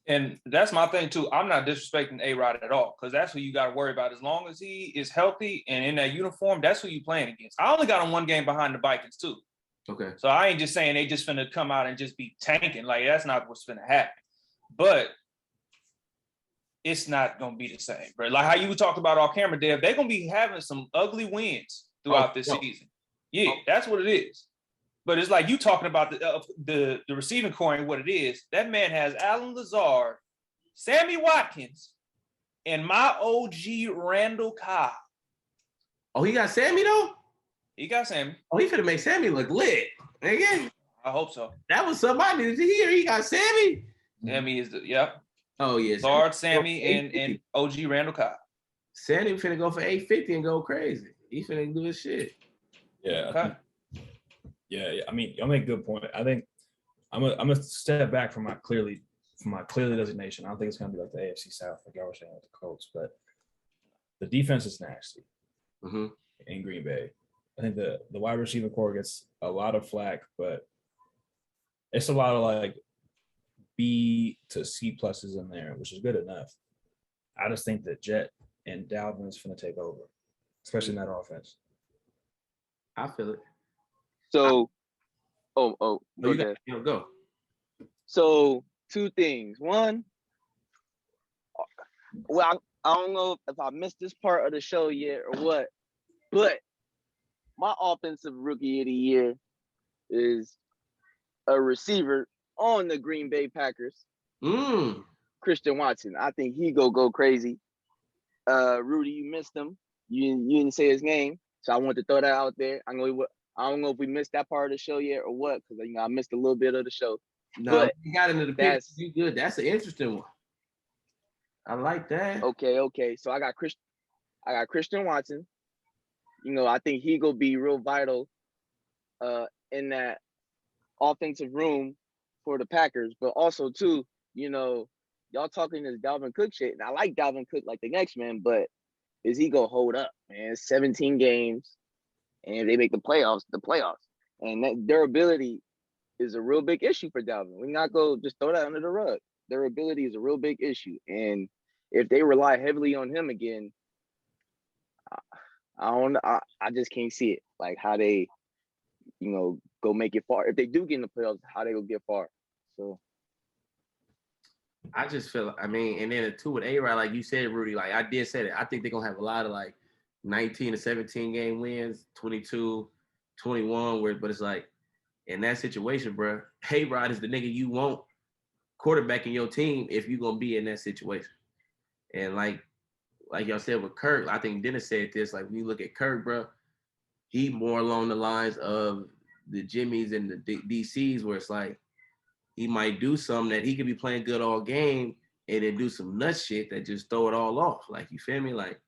And that's my thing too. I'm not disrespecting A-Rod at all, because that's who you got to worry about. As long as he is healthy and in that uniform, that's who you playing against. I only got him 1 game behind the Vikings too. Okay. So I ain't just saying they just finna come out and just be tanking. Like, that's not what's finna happen. But it's not gonna be the same, bro. Like how you talked about off camera, Dev, they're gonna be having some ugly wins throughout this season. Yeah, that's what it is. But it's like you talking about the receiving core and what it is. That man has Alan Lazard, Sammy Watkins, and my OG Randall Cobb. Oh, he got Sammy though? He got Sammy. Oh, he finna make Sammy look lit. Again. I hope so. That was something I needed to hear. He got Sammy. Sammy is the Oh yes. Lazard, Sammy, and OG Randall Cobb. Sammy finna go for 850 and go crazy. He finna do his shit. Yeah. Okay. Yeah, I mean, y'all make a good point. I think I'm gonna step back from my clearly designation. I don't think it's gonna be like the AFC South, like y'all were saying with the Colts, but the defense is nasty in Green Bay. I think the wide receiver core gets a lot of flack, but it's a lot of like B to C pluses in there, which is good enough. I just think that Jet and Dalvin is going to take over, especially in that offense. I feel it. So, Go. So 2 things. One, well, I don't know if I missed this part of the show yet or what, but my offensive rookie of the year is a receiver on the Green Bay Packers. Christian Watson. I think he go crazy. Rudy, you missed him. You didn't say his name, so I wanted to throw that out there. I don't know if we missed that part of the show yet or what, because I missed a little bit of the show. No, but you got into the pick. You good. That's an interesting one. I like that. Okay. So I got Christian Watson. I think he gonna be real vital in that offensive room for the Packers. But also too, y'all talking this Dalvin Cook shit, and I like Dalvin Cook like the next man, but is he gonna hold up, man? 17 games, and if they make the playoffs. And that durability is a real big issue for Dalvin. We not go just throw that under the rug. Durability is a real big issue. And if they rely heavily on him again, I just can't see it. Like how they, go make it far. If they do get in the playoffs, how they will get far. So I just feel, and then too with A-Rod, like you said, Rudy, like I did say that. I think they're going to have a lot of like 19 to 17 game wins, 22, 21, but it's like in that situation, bro, A-Rod is the nigga you want quarterbacking your team if you're going to be in that situation. And like y'all said with Kirk, I think Dennis said this, like when you look at Kirk, bro, he more along the lines of the Jimmies and the DCs where it's like, he might do something that he could be playing good all game and then do some nut shit that just throw it all off. Like, you feel me? Like,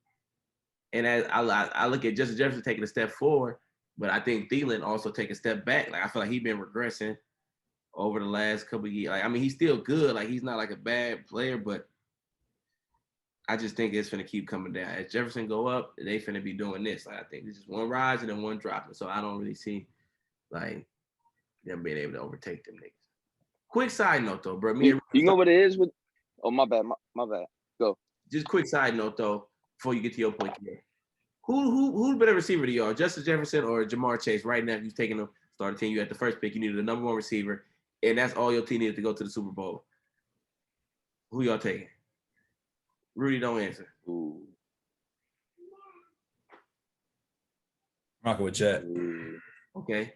and as I look at Justin Jefferson taking a step forward, But I think Thielen also take a step back. Like I feel like he's been regressing over the last couple of years. Like I mean, he's still good. Like he's not like a bad player, but I just think it's gonna keep coming down. As Jefferson go up, they finna be doing this. Like I think this is one rise and then one dropping. So I don't really see like them being able to overtake them niggas. Quick side note though, bro. You know what it is with? Oh, my bad. My bad. Go. Just quick side note though, before you get to your point here. Who's better receiver to y'all? Justin Jefferson or Jamar Chase? Right now, if you've taken them, started team, you at the first pick, you needed the number one receiver, and that's all your team needed to go to the Super Bowl. Who y'all taking? Rudy, don't answer. Ooh. Rocking with Jet. Ooh. Okay.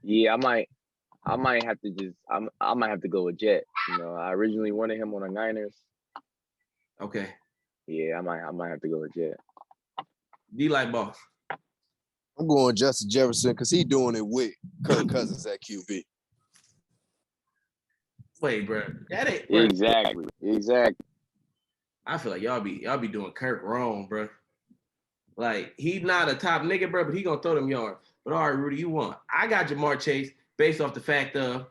Yeah, I might have to just I might have to go with Jet. You know, I originally wanted him on the Niners. Okay. Yeah, I might have to go with Jet. D like boss. I'm going Justin Jefferson because he's doing it with Kirk Cousins at QB. Wait, bro. That ain't bro. Exactly. I feel like y'all be doing Kirk wrong, bro. Like he's not a top nigga, bro, but he gonna throw them yards. But all right, Rudy, you won. I got Jamar Chase based off the fact of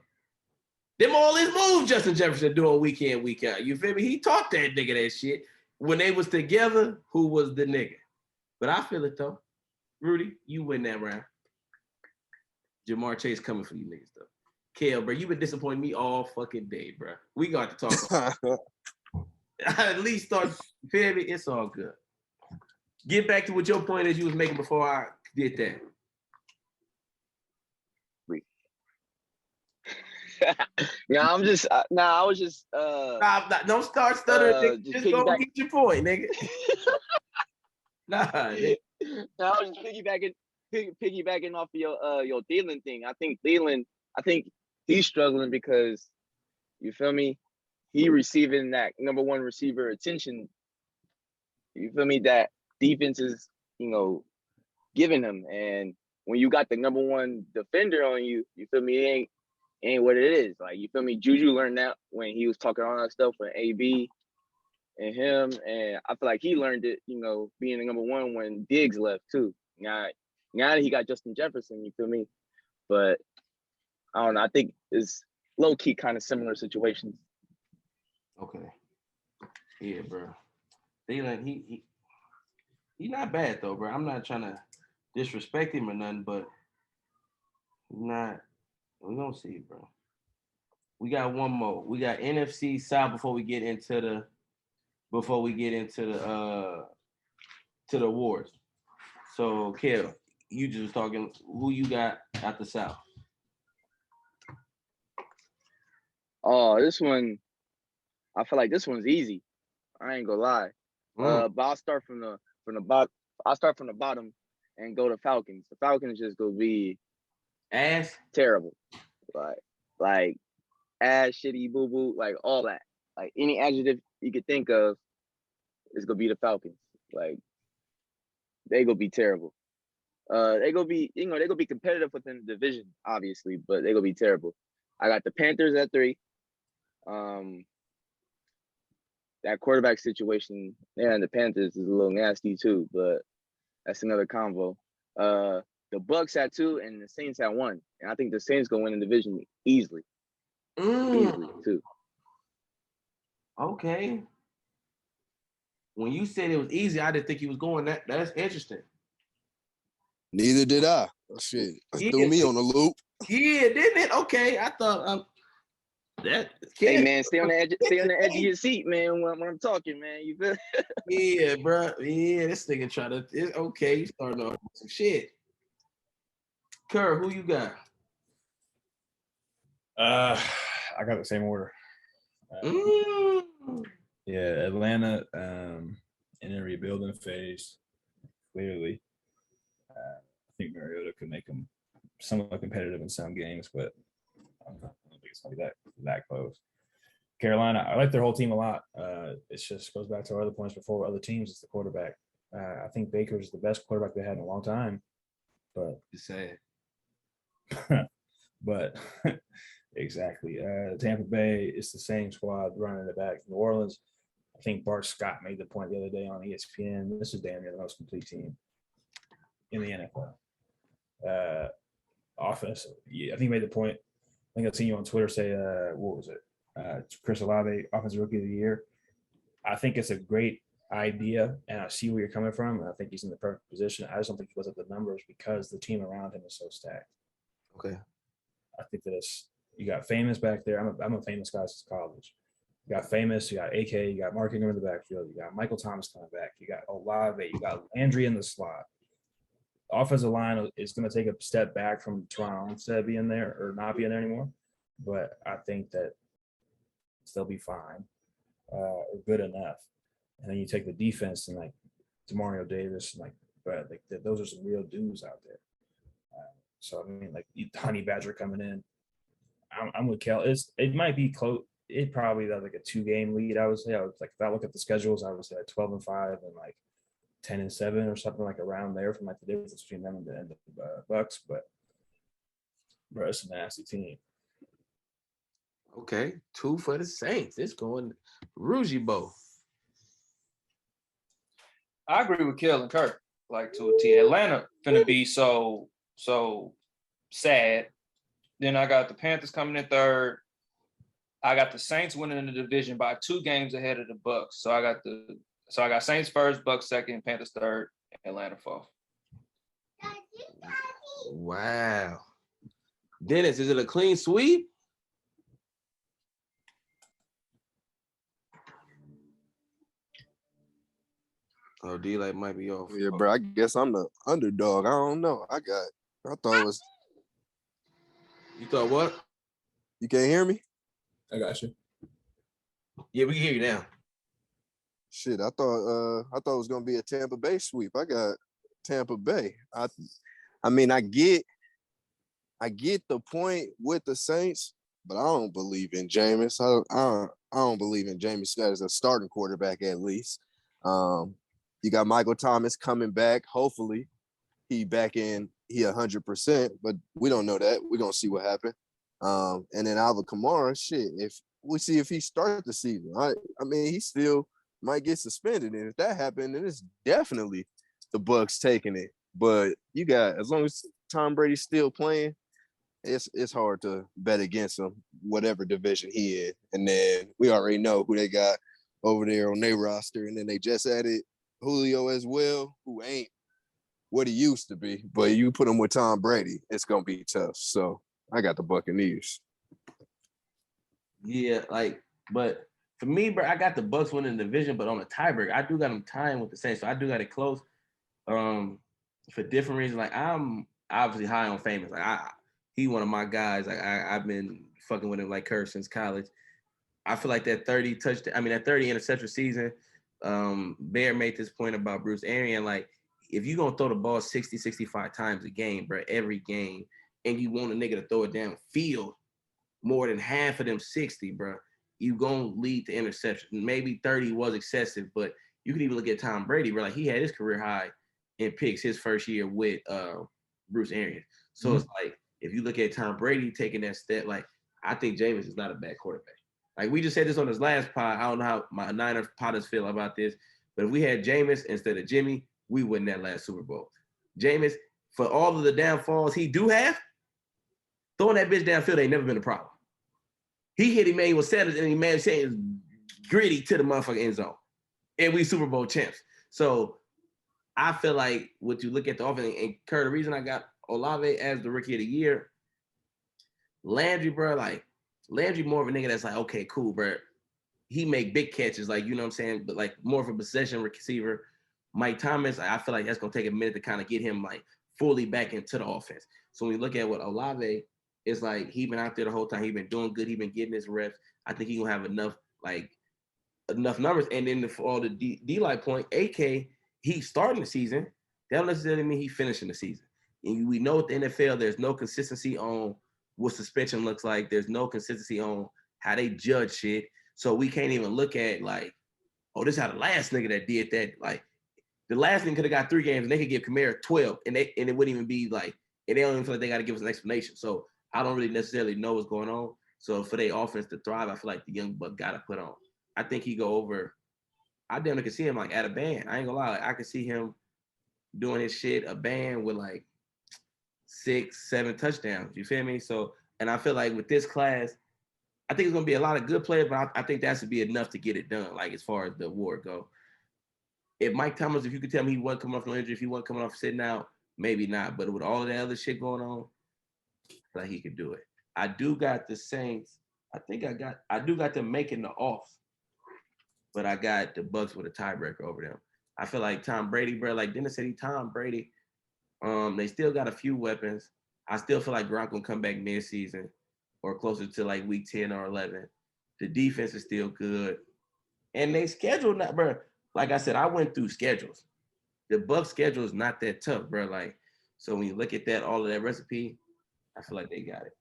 them all his moves Justin Jefferson doing week in, week out. You feel me? He taught that nigga that shit. When they was together, who was the nigga? But I feel it though. Rudy, you win that round. Jamar Chase coming for you niggas though. Kale, bro, you been disappointing me all fucking day, bro. We got to talk about at least start, feel me? It's all good. Get back to what your point is you was making before I did that. I was just Don't start stuttering, nigga. Just go piggyback. get your point, nigga. Nah, nigga. I was just piggybacking off of your Thielen thing. I think he's struggling because you feel me? He receiving that number one receiver attention. You feel me? That defense is, giving him. And when you got the number one defender on you, you feel me? It ain't what it is. Like, you feel me? Juju learned that when he was talking all that stuff with AB and him. And I feel like he learned it, being the number one when Diggs left too. Now that he got Justin Jefferson, you feel me? But I don't know. I think it's low key kind of similar situations. Okay. Yeah, bro. Thielen, he not bad though, bro. I'm not trying to disrespect him or nothing, but he's not. We're gonna see, bro. We got one more. We got NFC South before we get into the to the awards. So, Kel, you just talking who you got at the South? Oh, this one, I feel like this one's easy. I ain't gonna lie. But I'll start from the bottom. I'll start from the bottom and go to Falcons. The Falcons just gonna be ass terrible, like ass, shitty, boo boo, like all that. Like any adjective you could think of is gonna be the Falcons. Like they gonna be terrible. They gonna be, they gonna be competitive within the division, obviously, but they gonna be terrible. I got the Panthers at 3. That quarterback situation there in the Panthers is a little nasty too, but that's another convo. The Bucks at 2 and the Saints at 1, and I think the Saints gonna win the division easily. Easily too. Okay. When you said it was easy, I didn't think he was going that. That's interesting. Neither did I. Shit, threw me on the loop. Yeah, didn't it? Okay, I thought that. Hey man, stay on the edge of your seat, man. When I'm talking, man, you feel? Yeah, bro. Yeah, this nigga try to. Okay, you starting off some shit. Kerr, who you got? I got the same order. Yeah, Atlanta in a rebuilding phase, clearly. I think Mariota could make them somewhat competitive in some games, but I don't think it's going to be that close. Carolina, I like their whole team a lot. It just goes back to our other points before with other teams. It's the quarterback. I think Baker's the best quarterback they had in a long time. But Just say it. but exactly. Tampa Bay is the same squad running it back. New Orleans, I think Bart Scott made the point the other day on ESPN. This is damn near the most complete team in the NFL. Offense, yeah, I think he made the point. I think I've seen you on Twitter say, what was it? Chris Olave, Offensive Rookie of the Year. I think it's a great idea, and I see where you're coming from. And I think he's in the perfect position. I just don't think he puts up the numbers because the team around him is so stacked. Okay. I think that you got Famous back there. I'm a Famous guy since college. You got Famous, you got AK, you got Mark Ingram in the backfield, you got Michael Thomas coming back, you got Olave, you got Landry in the slot. The offensive line is going to take a step back from Toronto instead of being there or not being there anymore. But I think that they'll be fine or good enough. And then you take the defense and like Demario Davis and those are some real dudes out there. So I mean, like Honey Badger coming in, I'm with Kel. It might be close. It probably does like a 2-game lead. I would say. If I look at the schedules, I would say 12-5 and like 10-7 or something like around there from like the difference between them and the Bucks. But bro, it's a nasty team. Okay, 2 for the Saints. It's going Rougie Bow. I agree with Kel and Kirk, like to a T. Atlanta finna be so sad. Then I got the Panthers coming in third. I got the Saints winning the division by 2 games ahead of the Bucks. So I got Saints first, Bucks second, Panthers third, Atlanta fourth. Wow. Dennis, is it a clean sweep? Oh, D-Light might be off. Yeah, bro. I guess I'm the underdog. I don't know. I thought it was. You thought what? You can't hear me? I got you. Yeah, we can hear you now. Shit, I thought it was gonna be a Tampa Bay sweep. I got Tampa Bay. I mean, I get the point with the Saints, but I don't believe in Jameis. I don't believe in Jameis as a starting quarterback at least. You got Michael Thomas coming back. Hopefully, he 100%, but we don't know that. We're gonna see what happens. And then Alvin Kamara, shit. If we see if he starts the season, I mean, he still might get suspended, and if that happened, then it's definitely the Bucks taking it. But you got, as long as Tom Brady's still playing, it's hard to bet against him, whatever division he in. And then we already know who they got over there on their roster, and then they just added Julio as well, who ain't what he used to be. But you put him with Tom Brady, it's gonna be tough. So I got the Buccaneers. Yeah, but for me, bro, I got the Bucks winning the division, but on a tiebreaker, I do got them tying with the Saints, so I do got it close. For different reasons, like I'm obviously high on Famous. Like he one of my guys. Like I've been fucking with him like Kirk since college. I feel like that 30 interception season. Bear made this point about Bruce Arians. Like if you gonna throw the ball 60, 65 times a game, bro, every game, and you want a nigga to throw it downfield more than half of them 60, bro, you gonna lead to interception. Maybe 30 was excessive, but you can even look at Tom Brady, bro. Like he had his career high in picks his first year with Bruce Arians. So It's like if you look at Tom Brady taking that step, like I think Jameis is not a bad quarterback. Like we just said this on his last pod. I don't know how my Niners potters feel about this, but if we had Jameis instead of Jimmy, we win that last Super Bowl. Jameis, for all of the downfalls he do have, throwing that bitch downfield ain't never been a problem. He hit Emmanuel Sanders and Emmanuel Sanders gritty to the motherfucking end zone. And we Super Bowl champs. So I feel like what you look at the offense, and Kurt, the reason I got Olave as the Rookie of the Year, Landry, bro, like Landry more of a nigga that's like, okay, cool, bro. He make big catches, like, you know what I'm saying? But like more of a possession receiver. Mike Thomas, I feel like that's going to take a minute to kind of get him like fully back into the offense. So when you look at what Olave, it's like he been out there the whole time. He been doing good. He been getting his reps. I think he going to have enough numbers. And then for all the D-Light point, AK, he's starting the season. That don't necessarily mean he's finishing the season. And we know with the NFL, there's no consistency on what suspension looks like. There's no consistency on how they judge shit. So we can't even look at like, oh, this is how the last nigga that did that. Like the last nigga could have got 3 games and they could give Kamara 12 and it wouldn't even be like, and they don't even feel like they got to give us an explanation. So I don't really necessarily know what's going on. So for their offense to thrive, I feel like the young buck got to put on. I think he go over I damn near could see him like at a band. I ain't gonna lie, I could see him doing his shit, a band with like 6, 7 touchdowns. You feel me? So, and I feel like with this class, I think it's gonna be a lot of good players, but I think that should be enough to get it done. Like as far as the award go, if Mike Thomas, if you could tell me he wasn't coming off no injury, if he wasn't coming off sitting out, maybe not. But with all of that other shit going on, I feel like he could do it. I do got the Saints. I do got them making the off, but I got the Bucks with a tiebreaker over them. I feel like Tom Brady, bro. Like Dennis said, Tom Brady. They still got a few weapons. I still feel like Gronk will come back mid-season or closer to like week 10 or 11. The defense is still good. And they schedule not, bro. Like I said, I went through schedules. The Bucks schedule is not that tough, bro. Like, so when you look at that, all of that recipe, I feel like they got it.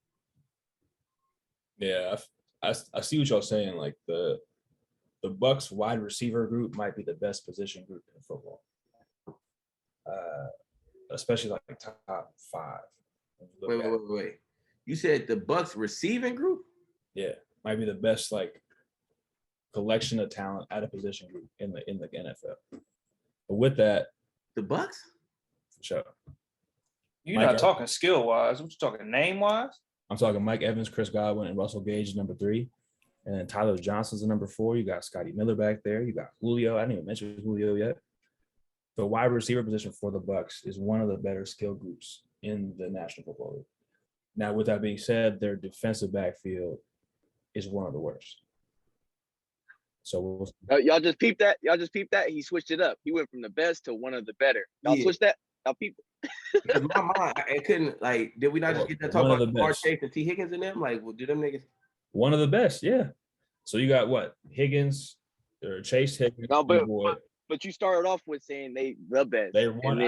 Yeah, I see what y'all saying. Like the Bucks wide receiver group might be the best position group in football, especially like top 5. Wait. You said the Bucks receiving group? Yeah, might be the best like collection of talent at a position group in the NFL. But with that, the Bucks? For sure. You're not talking skill wise. What you talking name wise? I'm talking Mike Evans, Chris Godwin, and Russell Gage is number 3. And then Tyler Johnson's the number 4. You got Scotty Miller back there. You got Julio. I didn't even mention Julio yet. The wide receiver position for the Bucks is one of the better skill groups in the National Football League. Now, with that being said, their defensive backfield is one of the worst. So y'all just peeped that. He switched it up. He went from the best to one of the better. Y'all switched that. Y'all peeped it. Because my mind, it couldn't like. Did we not just get that talk about Jamar Chase and T Higgins and them? Like, well, do them niggas? One of the best, yeah. So you got what? Higgins or Chase Higgins? No, but you started off with saying they the best. I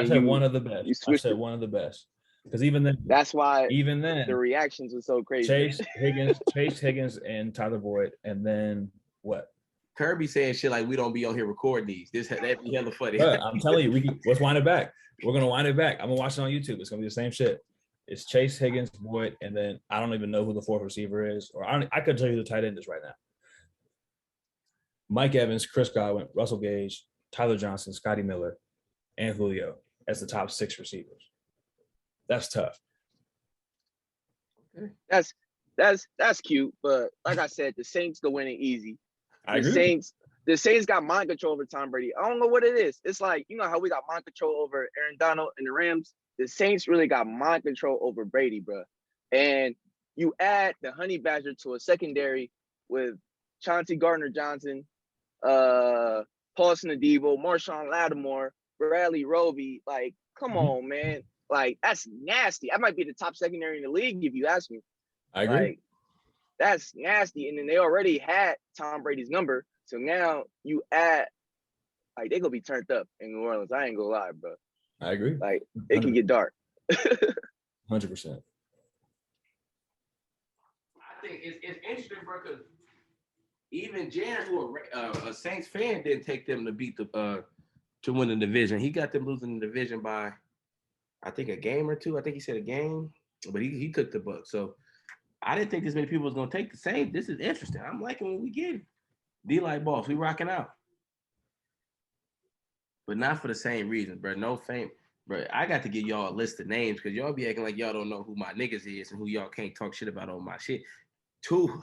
said one of the best. I said one of the best. Because even then, that's why even then the reactions were so crazy. Chase Higgins, and Tyler Boyd, and then what? Kirby saying shit like we don't be on here recording these. That'd be hella funny. But I'm telling you, let's wind it back. We're gonna wind it back. I'm gonna watch it on YouTube. It's gonna be the same shit. It's Chase Higgins, Boyd, and then I don't even know who the 4th receiver is, or I could tell you who the tight end is right now. Mike Evans, Chris Godwin, Russell Gage, Tyler Johnson, Scotty Miller, and Julio as the top 6 receivers. That's tough. That's cute, but like I said, the Saints go winning easy. The Saints got mind control over Tom Brady. I don't know what it is. It's like, you know how we got mind control over Aaron Donald and the Rams? The Saints really got mind control over Brady, bro. And you add the Honey Badger to a secondary with Chauncey Gardner-Johnson, Paulson Adebo, Marshawn Lattimore, Bradley Roby. Like, come on, man. Like, that's nasty. That might be the top secondary in the league if you ask me. I agree. Like, that's nasty. And then they already had Tom Brady's number. So now you add, like, they gonna be turned up in New Orleans. I ain't gonna lie, bro. I agree. Like, it can get dark. 100%. I think it's interesting, bro, because even Jan, who a Saints fan, didn't take them to beat to win the division. He got them losing the division by, I think, a game or 2. I think he said a game, but he took the Bucks. So I didn't think this many people was gonna take the Saints. This is interesting. I'm liking what we get. D-like boss, we rocking out. But not for the same reasons, bro. No fame. Bro, I got to give y'all a list of names because y'all be acting like y'all don't know who my niggas is and who y'all can't talk shit about on my shit. 2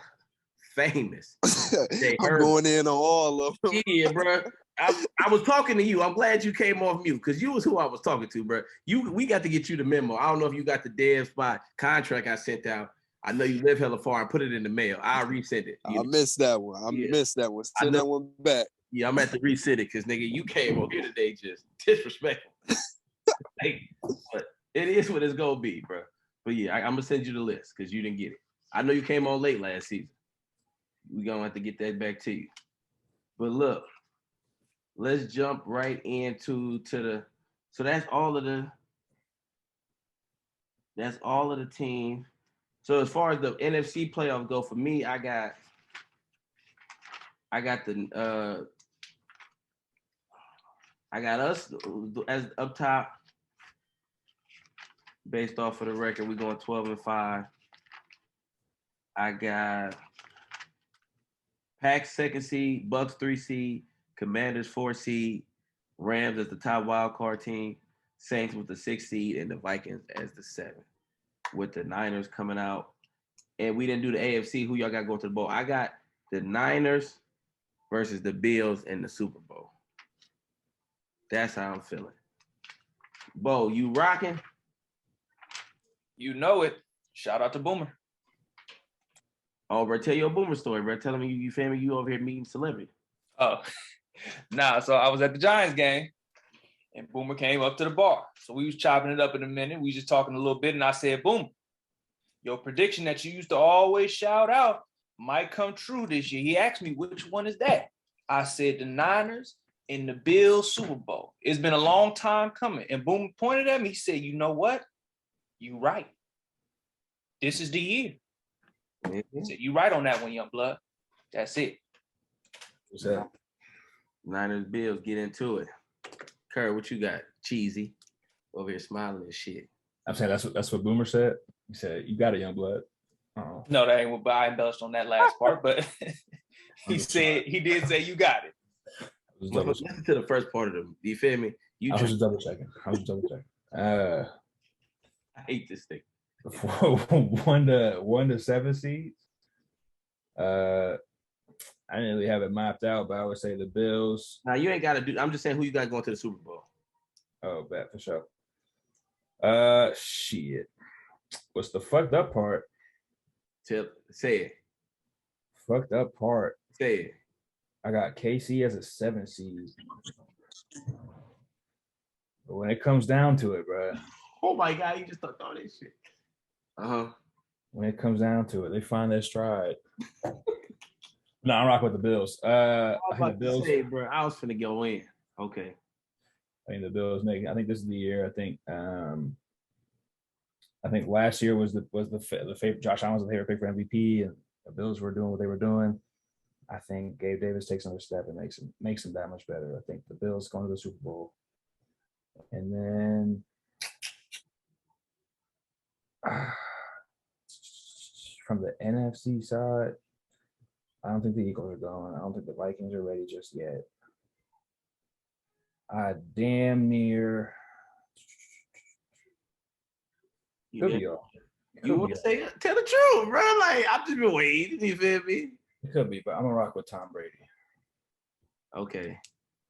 famous. I'm going in on all of them. Yeah, bro. I was talking to you. I'm glad you came off mute because you was who I was talking to, bro. We got to get you the memo. I don't know if you got the dev spot contract I sent out. I know you live hella far. I put it in the mail. I'll resend it. I missed that one. Missed that one. Send that one back. Yeah, I'm at to resend it because, nigga, you came over here today just disrespectful. Like, but it is what it's going to be, bro. But, yeah, I'm going to send you the list because you didn't get it. I know you came on late last season. We're going to have to get that back to you. But, look, let's jump right into the – so that's all of the teams. So as far as the NFC playoffs go, for me, I got us as up top. Based off of the record, we're going 12-5. I got Pack 2nd seed, Bucks 3 seed, Commanders 4 seed, Rams as the top wild card team, Saints with the 6 seed, and the Vikings as the 7. With the Niners coming out. And we didn't do the AFC. Who y'all got going to the bowl? I got the Niners versus the Bills in the Super Bowl. That's how I'm feeling. Bo, you rocking? You know it. Shout out to Boomer. Oh, bro, tell your Boomer story, bro. Tell him you feel me? You over here meeting celebrity. Oh, nah. So I was at the Giants game, and Boomer came up to the bar. So we was chopping it up in a minute. We just talking a little bit, and I said, "Boomer, your prediction that you used to always shout out might come true this year." He asked me, "Which one is that?" I said, "The Niners and the Bills Super Bowl. It's been a long time coming." And Boomer pointed at me. He said, "You know what? You right. This is the year." He said, "You right on that one, young blood. That's it." What's that? Niners, Bills, get into it. Kerr, what you got? Cheesy. Over here smiling and shit. I'm saying that's what Boomer said. He said, "You got a young blood." Oh, No, that ain't what I embellished on that last part, but he did say you got it. Listen to the first part of them. You feel me? I was just double checking. I hate this thing. 1 to 7 seeds. I didn't really have it mapped out, but I would say the Bills. Now you ain't got to do. I'm just saying who you got going to the Super Bowl. Oh, bet for sure. Shit. What's the fucked up part? Say it. Fucked up part. Say it. I got KC as a 7 seed. But when it comes down to it, bro. Oh my God, you just thought all this shit. When it comes down to it, they find their stride. No, I'm rocking with the Bills. I think the Bills. Say, bro, I was finna go in. Okay. I think the Bills I think this is the year. I think last year was the favorite. Josh Allen was the favorite pick for MVP, and the Bills were doing what they were doing. I think Gabe Davis takes another step and makes him that much better. I think the Bills going to the Super Bowl, and then from the NFC side, I don't think the Eagles are going. I don't think the Vikings are ready just yet. I damn near could be all. You want to say tell the truth, bro? Like I've just been waiting. You feel me? It could be, but I'm gonna rock with Tom Brady. Okay,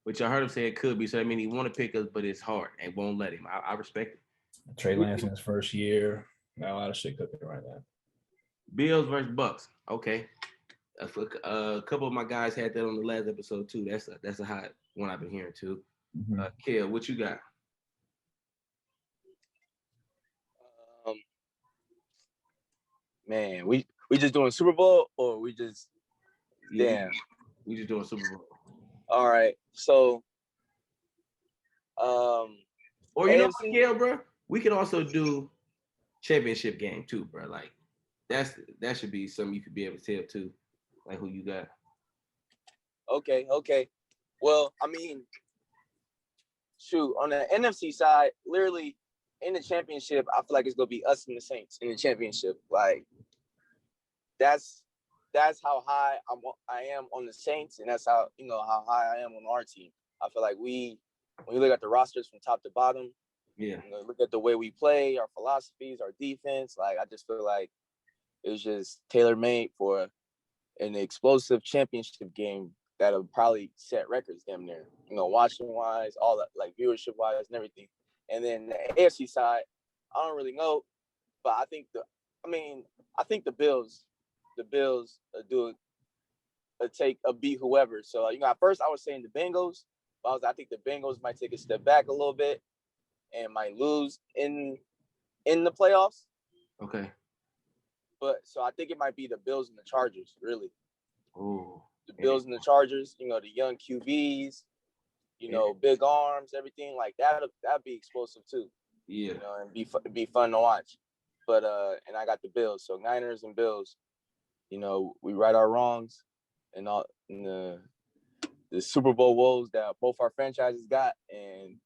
which I heard him say it could be. So I mean, he want to pick us, but it's hard and won't let him. I respect it. Trey Lance in his first year. Got a lot of shit cooking right now. Bills versus Bucks. Okay, a couple of my guys had that on the last episode too. That's a hot one I've been hearing too. Mm-hmm. Kill, what you got? Man, we just doing Super Bowl or we just damn. We just doing Super Bowl. All right, so or you know what, Kill, bro? We could also do championship game too, bro. Like that should be something you could be able to tell too, like who you got. Okay. Well, I mean, shoot, on the NFC side, literally in the championship, I feel like it's gonna be us and the Saints in the championship. Like that's how high I am on the Saints, and that's how how high I am on our team. I feel like when you look at the rosters from top to bottom, look at the way we play, our philosophies, our defense. Like I just feel like it was just tailor-made for an explosive championship game that'll probably set records damn near, watching wise, all that, like viewership wise and everything. And then the AFC side, I don't really know, but I think the Bills beat whoever. So at first I was saying the Bengals, but I think the Bengals might take a step back a little bit and might lose in the playoffs. Okay. But so I think it might be the Bills and the Chargers, really. Ooh. The Bills and the Chargers, the young QBs, big arms, everything like that. That'd be explosive too. Yeah. And be fun to watch. But and I got the Bills, so Niners and Bills. We right our wrongs, and all in the Super Bowl woes that both our franchises got, and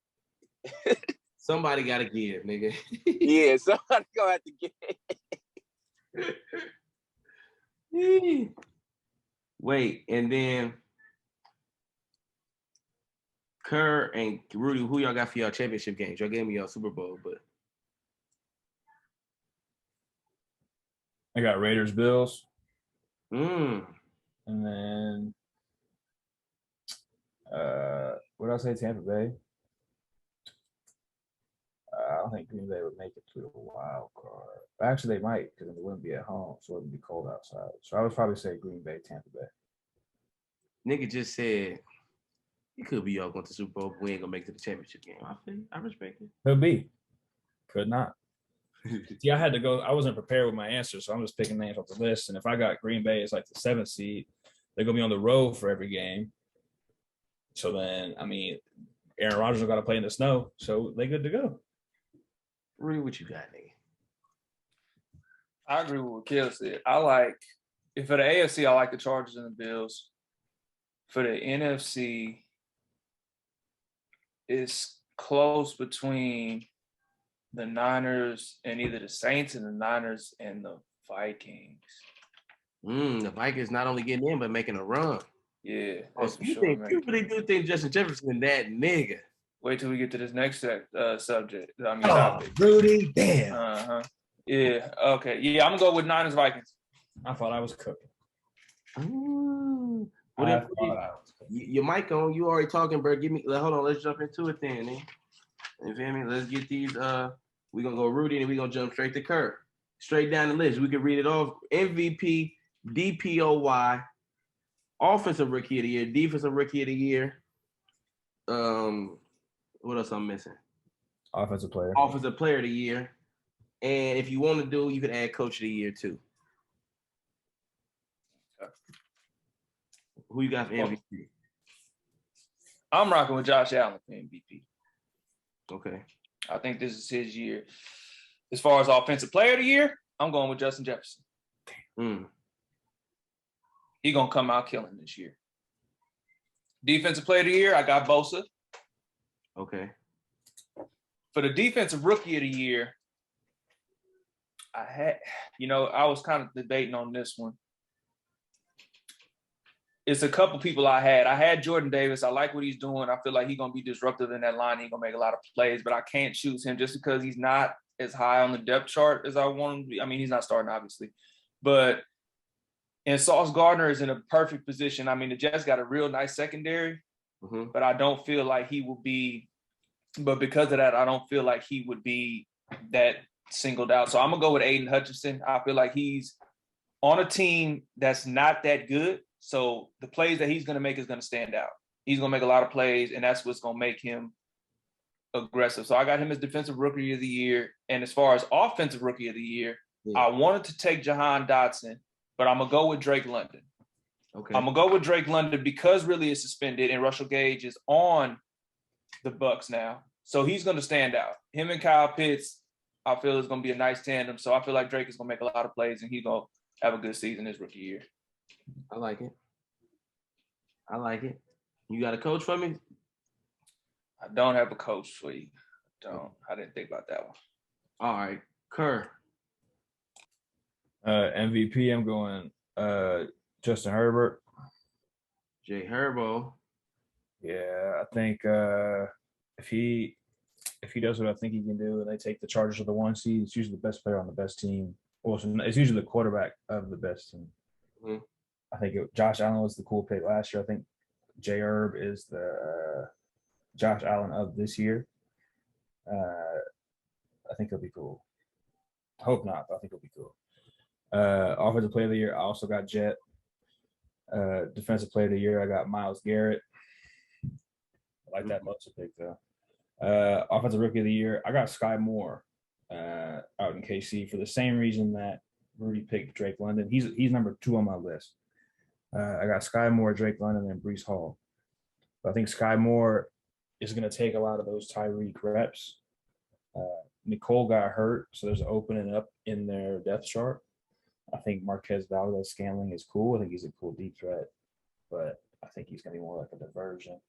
somebody got to give, nigga. Yeah, somebody gonna have to give. Wait, and then Kerr and Rudy, who y'all got for y'all championship games? Y'all gave me y'all Super Bowl, but I got Raiders, Bills, mm. and then what did I say? Tampa Bay. I don't think Green Bay would make it to the wild card. Actually, they might because it wouldn't be at home, so it wouldn't be cold outside. So I would probably say Green Bay, Tampa Bay. Nigga just said it could be y'all going to the Super Bowl, but we ain't gonna make it to the championship game. I feel you. I respect it. Could be, could not. Yeah, I had to go. I wasn't prepared with my answers, so I'm just picking names off the list. And if I got Green Bay as like the 7th seed, they're gonna be on the road for every game. So then, I mean, Aaron Rodgers got to play in the snow, so they good to go. Rudy, what you got, nigga? I agree with what Kill said. For the AFC, I like the Chargers and the Bills. For the NFC, it's close between the Niners and either the Saints and the Niners and the Vikings. The Vikings not only getting in, but making a run. Yeah, Oh, so you really do think Justin Jefferson that nigga? Wait till we get to this next subject. Topic. Rudy, damn. Uh-huh. Yeah, okay. Yeah, I'm going to go with Niners Vikings. I thought I was cooking. Ooh. Your mic on. You already talking, bro. Hold on. Let's jump into it then. You feel me? Let's get these. We're going to go Rudy and we're going to jump straight to Kirk. Straight down the list. We can read it off. MVP, DPOY, Offensive Rookie of the Year, Defensive Rookie of the Year. What else I'm missing? Offensive Player of the Year. And if you want to do, you can add Coach of the Year too. Who you got for MVP? I'm rocking with Josh Allen for MVP. Okay. I think this is his year. As far as Offensive Player of the Year, I'm going with Justin Jefferson. He's going to come out killing this year. Defensive Player of the Year, I got Bosa. Okay. For the Defensive Rookie of the Year, I was kind of debating on this one. It's a couple people I had. I had Jordan Davis. I like what he's doing. I feel like he's going to be disruptive in that line. He's going to make a lot of plays, but I can't choose him just because he's not as high on the depth chart as I want him to be. I mean, he's not starting, obviously. And Sauce Gardner is in a perfect position. I mean, the Jets got a real nice secondary, but I don't feel like he will be – but because of that, I don't feel like he would be that singled out. So I'm going to go with Aiden Hutchinson. I feel like he's on a team that's not that good. So the plays that he's going to make is going to stand out. He's going to make a lot of plays, and that's what's going to make him aggressive. So I got him as Defensive Rookie of the Year. And as far as Offensive Rookie of the Year, I wanted to take Jahan Dotson, but I'm going to go with Drake London. Okay. I'm going to go with Drake London because Ridley is suspended and Russell Gage is on the Bucs now. So he's going to stand out. Him and Kyle Pitts, I feel is going to be a nice tandem. So I feel like Drake is going to make a lot of plays, and he's going to have a good season his rookie year. I like it. You got a coach for me? I don't have a coach for you. I didn't think about that one. All right. Kerr. MVP, I'm going Justin Herbert. Jay Herbo. Yeah, I think if he does what I think he can do and they take the Chargers of the 1 seed, it's usually the best player on the best team. Well, it's usually the quarterback of the best team. I think Josh Allen was the cool pick last year. I think Jay Herb is the Josh Allen of this year. I think he'll be cool. Hope not, but I think he'll be cool. Offensive Player of the Year, I also got Jet. Defensive Player of the Year, I got Myles Garrett. I like that Bosa pick though. Offensive Rookie of the Year, I got Sky Moore out in KC for the same reason that Rudy picked Drake London. He's number 2 on my list. I got Sky Moore, Drake London, and Breece Hall. But I think Sky Moore is going to take a lot of those Tyreek reps. Nicole got hurt, so there's an opening up in their depth chart. I think Marquez Valdez-Scantling is cool. I think he's a cool deep threat, but I think he's going to be more like a diversion.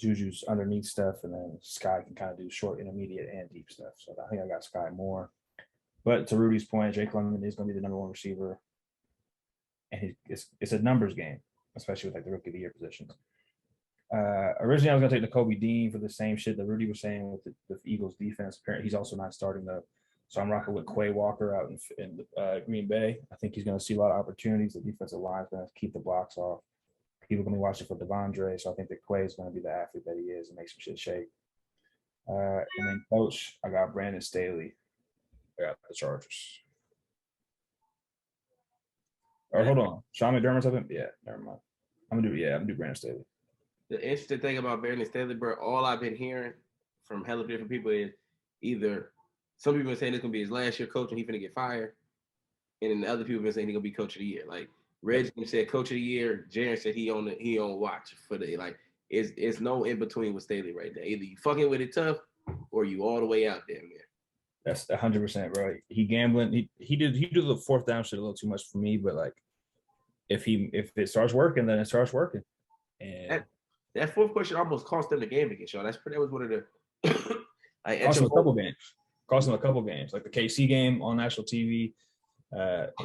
Juju's underneath stuff, and then Sky can kind of do short, intermediate, and deep stuff. So I think I got Sky Moore. But to Rudy's point, Drake London is going to be the number 1 receiver. And it's a numbers game, especially with like the Rookie of the Year positions. Originally, I was gonna take Nakobe Dean for the same shit that Rudy was saying with the Eagles defense. Apparently, he's also not starting though, so I'm rocking with Quay Walker out in Green Bay. I think he's gonna see a lot of opportunities. The defensive line is gonna keep the blocks off. People are gonna be watching for Devondre, so I think that Quay is gonna be the athlete that he is and make some shit shake. And then coach, I got Brandon Staley. I got the Chargers. Or hold on, Sean McDermott's up. Yeah, never mind. I'm gonna do Brandon Staley. The interesting thing about Brandon Staley, bro, all I've been hearing from hella different people is either some people are saying it's gonna be his last year coach and he's gonna get fired, and then the other people have been saying he's gonna be coach of the year. Like Reggie said, coach of the year. Jaron said he on watch for the like. It's no in between with Staley right now. Either you fucking with it tough or you all the way out there, man. That's 100%, bro. He gambling. He did the fourth down shit a little too much for me, but like if it starts working, then it starts working. And that fourth question almost cost them the game against y'all. That was one of the like, cost them a couple games. Cost them a couple games, like the KC game on national TV.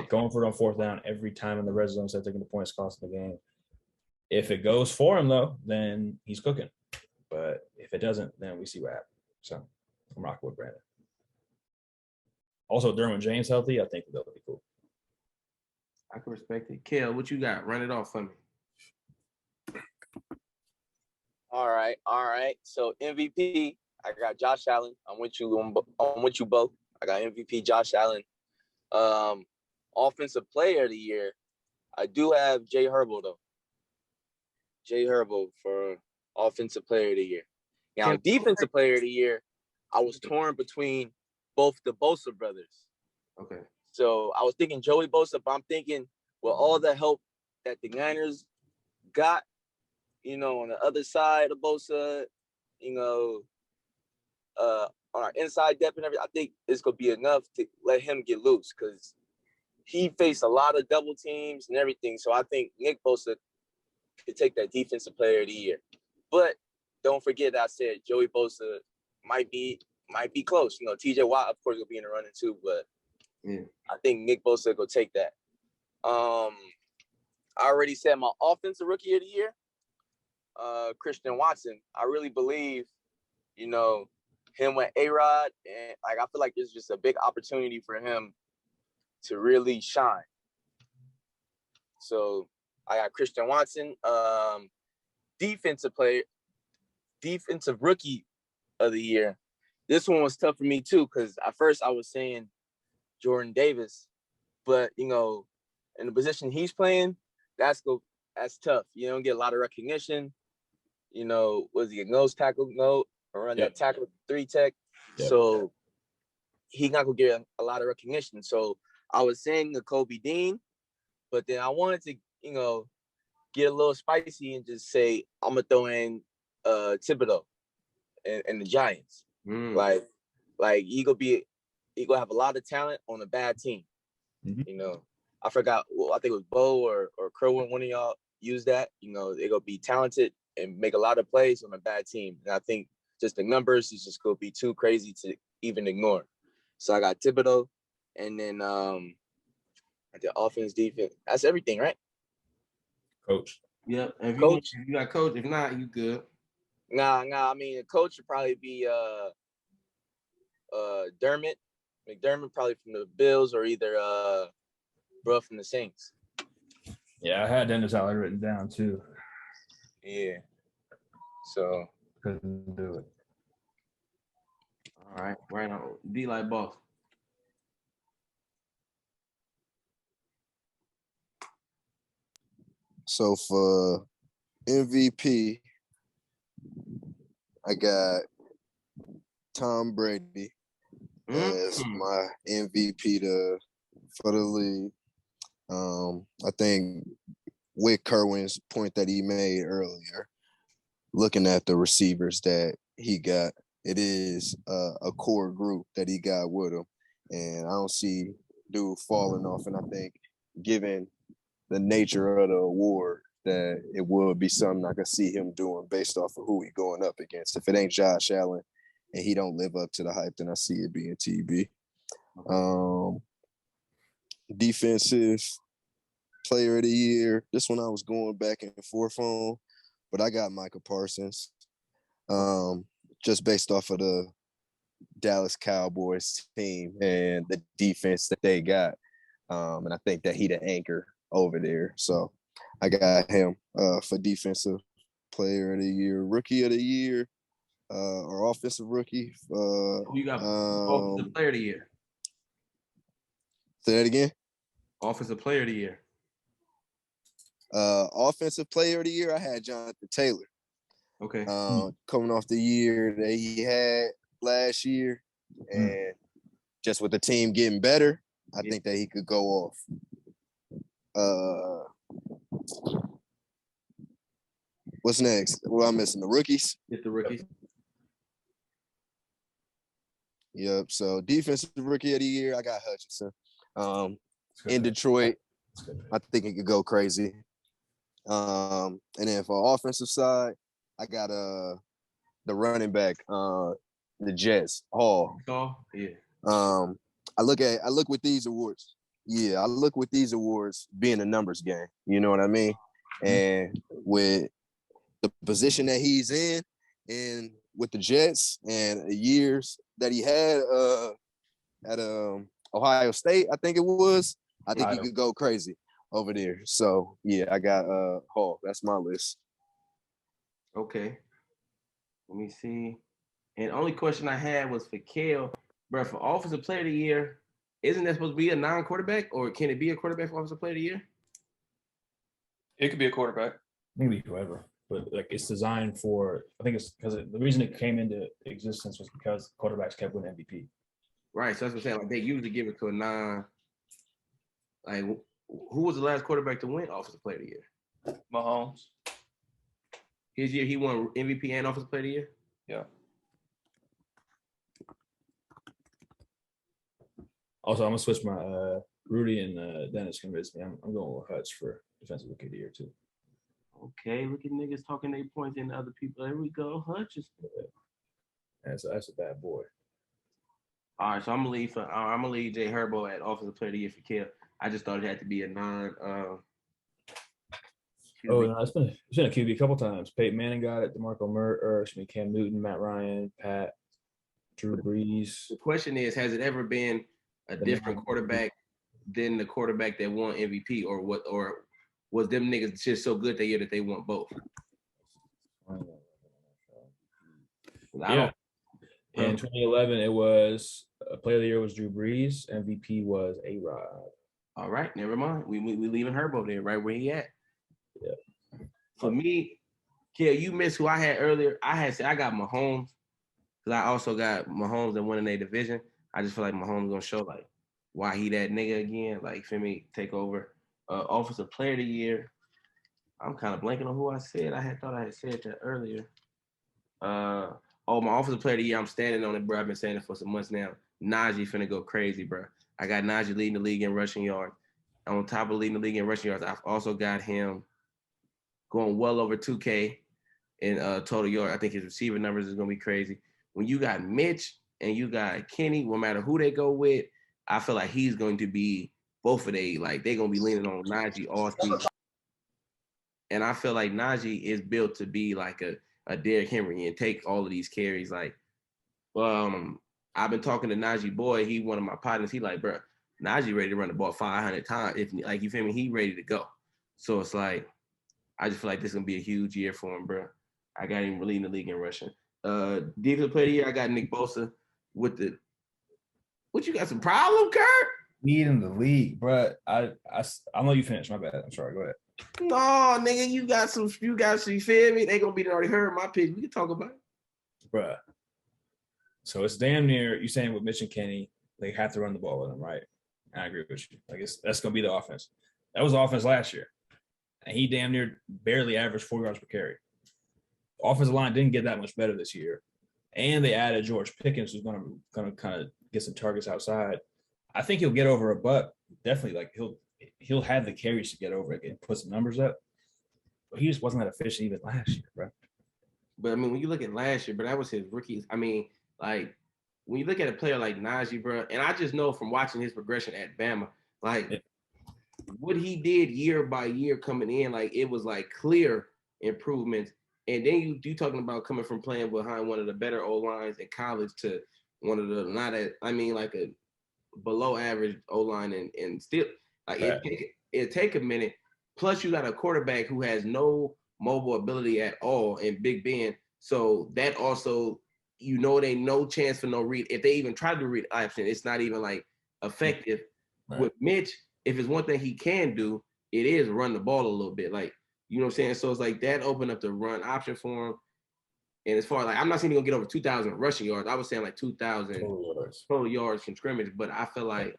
Going for it on fourth down every time in the red zone, instead of taking the points, costing the game. If it goes for him though, then he's cooking. But if it doesn't, then we see what happens. So I'm rocking with Brandon. Also, Derwin James healthy, I think that'll be cool. I can respect it. Kel, what you got? Run it off for me. All right. So MVP, I got Josh Allen. I'm with you both. I got MVP Josh Allen. Offensive Player of the Year, I do have Jay Herbo though. Jay Herbo for Offensive Player of the Year. Now, Defensive Player of the Year, I was torn between both the Bosa brothers. Okay. So I was thinking Joey Bosa, but I'm thinking with all the help that the Niners got, on the other side of Bosa, on our inside depth and everything, I think it's going to be enough to let him get loose because he faced a lot of double teams and everything. So I think Nick Bosa could take that Defensive Player of the Year. But don't forget that I said Joey Bosa might be close. TJ Watt, of course, will be in the running too, but I think Nick Bosa will take that. I already said my Offensive Rookie of the Year, Christian Watson. I really believe, him with A-Rod, and I feel like it's just a big opportunity for him to really shine. So I got Christian Watson, Defensive Rookie of the Year. This one was tough for me too, because at first I was saying Jordan Davis, but in the position he's playing, that's tough. You don't get a lot of recognition. Was he a nose tackle? No, or run that tackle 3 tech. Yep. So he's not gonna get a lot of recognition. So I was saying Nakobe Dean, but then I wanted to, get a little spicy and just say I'm gonna throw in Thibodeau and the Giants. Like he gonna have a lot of talent on a bad team. Mm-hmm. I forgot. Well, I think it was Bo or Kerwin. One of y'all used that. They're gonna be talented and make a lot of plays on a bad team. And I think just the numbers is just gonna be too crazy to even ignore. So I got Thibodeau, and then the offense, defense. That's everything, right? Coach. Yep. If coach. You got coach. If not, you good. Nah. I mean, the coach would probably be McDermott, probably from the Bills, or either bro from the Saints. Yeah, I had Dennis Allen written down too. Yeah. So couldn't do it. All right on. Be like boss. So for MVP, I got Tom Brady as my MVP for the league. I think with Kerwin's point that he made earlier, looking at the receivers that he got, it is a core group that he got with him. And I don't see dude falling off. And I think given the nature of the award, that it would be something I could see him doing based off of who he going up against. If it ain't Josh Allen and he don't live up to the hype, then I see it being TB. Defensive Player of the Year. This one I was going back and forth on, but I got Micah Parsons. Just based off of the Dallas Cowboys team and the defense that they got. And I think that he the anchor over there. So I got him for defensive player of the year, rookie of the year, or offensive rookie. You got offensive player of the year. Say that again. Offensive player of the year. Offensive player of the year, I had Jonathan Taylor. Okay. Coming off the year that he had last year, and just with the team getting better, I think that he could go off. What's next? Well, I'm missing the rookies. Get the rookies. Yep. So defensive rookie of the year, I got Hutchinson. In Detroit, I think he could go crazy. And then for offensive side, I got the running back, the Jets, Hall. Oh, yeah. I look with these awards. Yeah, I look with these awards being a numbers game. You know what I mean? And with the position that he's in, and with the Jets and the years that he had at Ohio State, I think it was. I think he could go crazy over there. So yeah, I got Hall. That's my list. Okay. Let me see. And the only question I had was for Kale, bro, for offensive player of the year, isn't that supposed to be a non-quarterback, or can it be a quarterback for offensive player of the year? It could be a quarterback. Maybe whoever, but like it's designed for. I think it's because the reason it came into existence was because quarterbacks kept winning MVP. Right. So that's what I'm saying. Like they usually give it to a non. Like who was the last quarterback to win offensive player of the year? Mahomes. His year he won MVP and offensive player of the year. Yeah. Also, I'm gonna switch my Rudy and Dennis convinced me. I'm going with Hutch for defensive rookie of the year too. Okay, look at niggas talking their points into other people. There we go, Hutchinson. That's a bad boy. All right, so I'm gonna leave Jay Herbo at offensive player of the year for Kill. I just thought it had to be a non. No, it's been a QB a couple times. Peyton Manning got it. DeMarco Murray, Cam Newton, Matt Ryan, Pat, Drew Brees. The question is, has it ever been a different quarterback than the quarterback that won MVP, or what? Or was them niggas just so good that year that they won both? Yeah. In 2011, it was player of the year was Drew Brees. MVP was A-Rod. All right, never mind. We leaving Herbo there, right where he at. Yeah. For me, Kill, you missed who I had earlier. I got Mahomes, because I also got Mahomes that winning their division. I just feel like Mahomes gonna show like why he that nigga again. Like for me, take over. Offensive player of the year. I'm kind of blanking on who I said. I thought I had said that earlier. My offensive player of the year, I'm standing on it, bro. I've been saying it for some months now. Najee finna go crazy, bro. I got Najee leading the league in rushing yards. On top of leading the league in rushing yards, I've also got him going well over 2K in total yards. I think his receiver numbers is gonna be crazy. When you got Mitch and you got Kenny, no matter who they go with, I feel like he's going to be both of they, like they're gonna be leaning on Najee all season. And I feel like Najee is built to be like a Derrick Henry and take all of these carries. Like, I've been talking to Najee Boy. He one of my partners. He like, bro, Najee ready to run the ball 500 times. If like you feel me, he ready to go. So it's like, I just feel like this is gonna be a huge year for him, bro. I got him leading the league in rushing. Defensive player of the year, I got Nick Bosa with the. What you got some problem, Kurt? Leading the league, bro. I know you finished. My bad. I'm sorry. Go ahead. No, nigga, you got some. You feel me? They gonna be already heard my pitch. We can talk about it, bro. So it's damn near you saying with Mitch and Kenny, they have to run the ball with them, right? I agree with you. I guess that's gonna be the offense. That was the offense last year, and he damn near barely averaged 4 yards per carry. Offensive line didn't get that much better this year, and they added George Pickens, who's gonna kind of get some targets outside. I think he'll get over a butt. Definitely, like he'll have the carries to get over it and put some numbers up. But he just wasn't that efficient even last year, bro. But I mean, when you look at last year, but that was his rookie. I mean, like when you look at a player like Najee, bro, and I just know from watching his progression at Bama, like what he did year by year coming in, like it was like clear improvements. And then you talking about coming from playing behind one of the better O lines in college to one of the like a below average O line and still like it take a minute. Plus you got a quarterback who has no mobile ability at all in Big Ben. So that also, it ain't no chance for no read. If they even try to read option, it's not even like effective. Right. With Mitch, if it's one thing he can do, it is run the ball a little bit. Like, you know what I'm saying? So it's like that opened up the run option for him. And as far as like, I'm not saying he's gonna get over 2,000 rushing yards. I was saying like 2,000 total yards from scrimmage. But I feel like,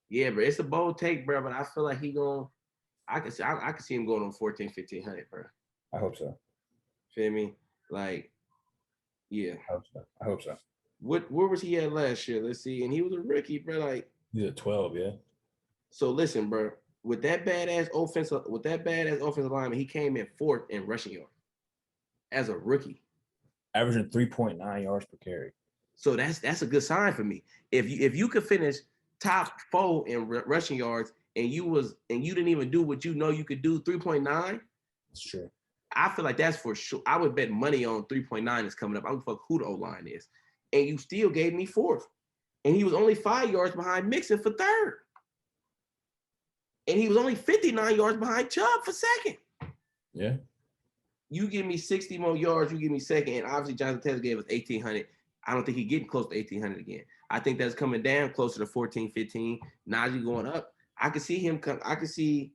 yeah, bro, it's a bold take, bro. But I feel like I can see him going on 1,500, bro. I hope so. Feel me? Like, yeah. I hope so. Where was he at last year? Let's see. And he was a rookie, bro. Like, he's at 12, yeah. So listen, bro. With that badass offensive lineman, he came in 4th in rushing yards as a rookie, averaging 3.9 yards per carry. So that's a good sign for me. If you could finish top 4 in rushing yards and you didn't even do what you could do, 3.9. That's true. I feel like that's for sure. I would bet money on 3.9 is coming up. I don't fuck who the O-line is. And you still gave me 4th. And he was only 5 yards behind Mixon for 3rd. And he was only 59 yards behind Chubb for 2nd. Yeah. You give me 60 more yards, you give me 2nd. And obviously Jonathan Taylor gave us 1,800. I don't think he's getting close to 1,800 again. I think that's coming down closer to 14, 15. Najee going up. I can see him come. I can see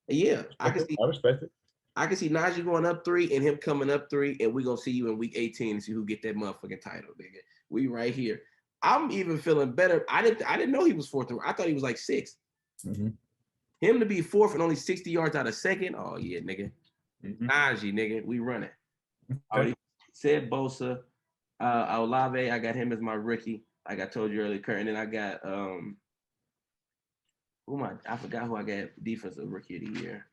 respect it. I can see Najee going up 3 and him coming up 3, and we're gonna see you in week 18 and see who get that motherfucking title, nigga. We right here. I'm even feeling better. I didn't know he was 4th. I thought he was like 6th. Mm-hmm. Him to be 4th and only 60 yards out of 2nd. Oh yeah, nigga. Mm-hmm. Najee, nigga, we running. Okay. I already said Bosa. Olave, I got him as my rookie. Like I told you earlier, Kurt. And then I got I forgot who I got defensive rookie of the year.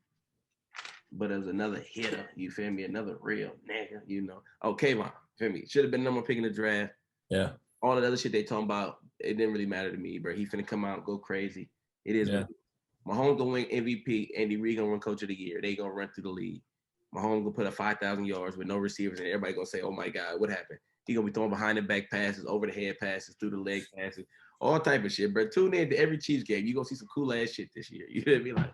But it was another hitter, you feel me? Another real nigga, you know. Oh, Kayvon, feel me? Should have been number 1 pick in the draft. Yeah. All that other shit they talking about, it didn't really matter to me, bro. He finna come out, go crazy. It is. Yeah. Mahomes gonna win MVP. Andy Reid gonna win Coach of the Year. They gonna run through the league. Mahomes gonna put up 5,000 yards with no receivers, and everybody gonna say, "Oh my God, what happened?" He gonna be throwing behind the back passes, over the head passes, through the leg passes, all type of shit, bro. Tune in to every Chiefs game. You gonna see some cool ass shit this year. You feel me? Like,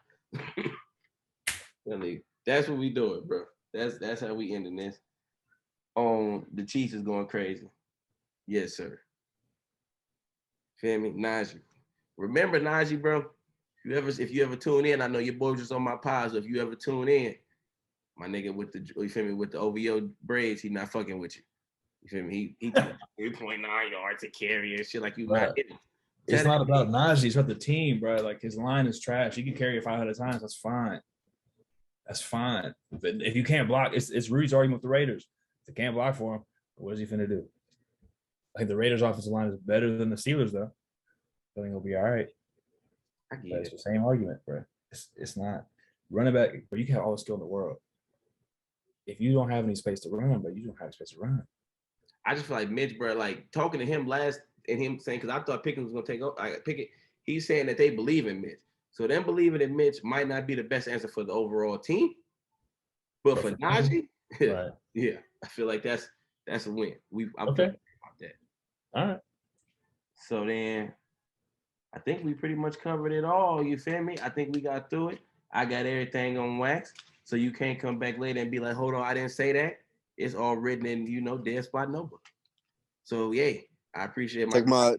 really, that's what we doing, bro. That's how we ending this. The Chiefs is going crazy. Yes, sir. Feel me? Najee. Remember Najee, bro. If you ever tune in, I know your boy was just on my pod, so if you ever tune in, my nigga with the OVO braids, he not fucking with you. You feel me? He 3.9 yards a carry and shit like you not hitting. It's not about Najee, it's about the team, bro. Like his line is trash. He can carry it 500 times. That's fine. That's fine. But if you can't block, it's Rudy's argument with the Raiders. If they can't block for him, what is he finna do? I think the Raiders' offensive line is better than the Steelers, though. I think he'll be all right. It's the same argument, bro. It's not running back, but you can have all the skill in the world. If you don't have any space to run, but you don't have space to run. I just feel like Mitch, bro, like talking to him last and him saying, because I thought Pickens was gonna take over. Pickett, he's saying that they believe in Mitch. So them believing in Mitch might not be the best answer for the overall team. But for Najee, right. Yeah, I feel like that's a win. I'm okay about that. All right. So then I think we pretty much covered it all. You feel me? I think we got through it. I got everything on wax. So you can't come back later and be like, hold on, I didn't say that. It's all written in, dead spot notebook. So yeah, I appreciate take my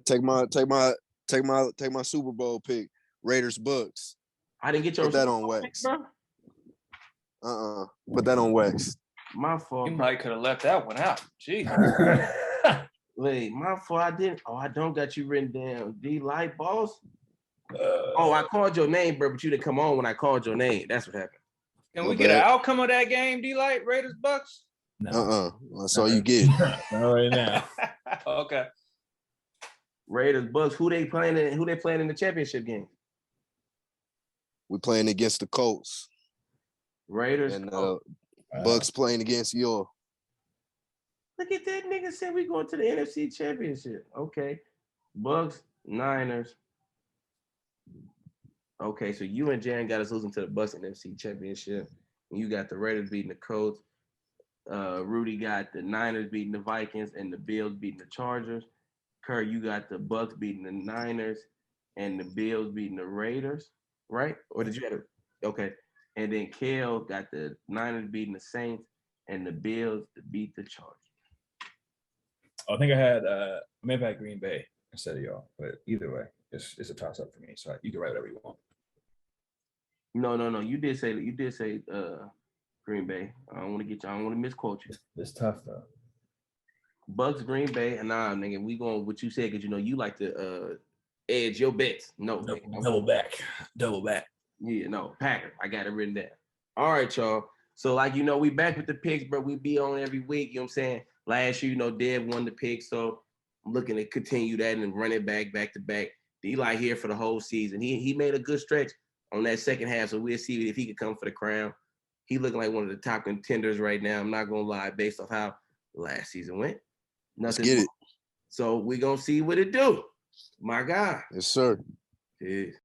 Super Bowl pick. Raiders Bucks. I didn't get your put that on wax. Put that on wax. My fault. You might could have left that one out. Gee. Wait, my fault. I didn't. Oh, I don't got you written down. D-Light, boss. I called your name, bro, but you didn't come on when I called your name. That's what happened. Can we get an outcome of that game, D-Light? Raiders Bucks? No. That's all you get. Not right now. Okay. Raiders Bucks. Who they playing in the championship game? We're playing against the Colts. Raiders and Bucks playing against your. Look at that nigga said we going to the NFC Championship. Okay. Bucks, Niners. Okay, so you and Jan got us losing to the Bucks NFC Championship. And you got the Raiders beating the Colts. Rudy got the Niners beating the Vikings and the Bills beating the Chargers. Kurt, you got the Bucks beating the Niners and the Bills beating the Raiders, right? Or did you have it? Okay. And then Kale got the Niners beating the Saints and the Bills to beat the Chargers. I think I had I may have had Green Bay instead of y'all, but either way, it's a toss up for me. So you can write whatever you want. No. You did say Green Bay. I don't want to misquote you. It's tough though. Bucks, Green Bay, and nah, nigga, we going what you said because you like to edge your bets. No, Double back. Yeah, no, Packers. I got it written down. All right, y'all. So like we back with the picks, bro. We be on every week. You know what I'm saying? Last year, Dev won the pick, so I'm looking to continue that and run it back to back. Eli here for the whole season. He made a good stretch on that second half, so we'll see if he could come for the crown. He looking like one of the top contenders right now. I'm not gonna lie, based off how last season went. Let's Nothing. get it. So we gonna see what it do. My God. Yes, sir. Peace.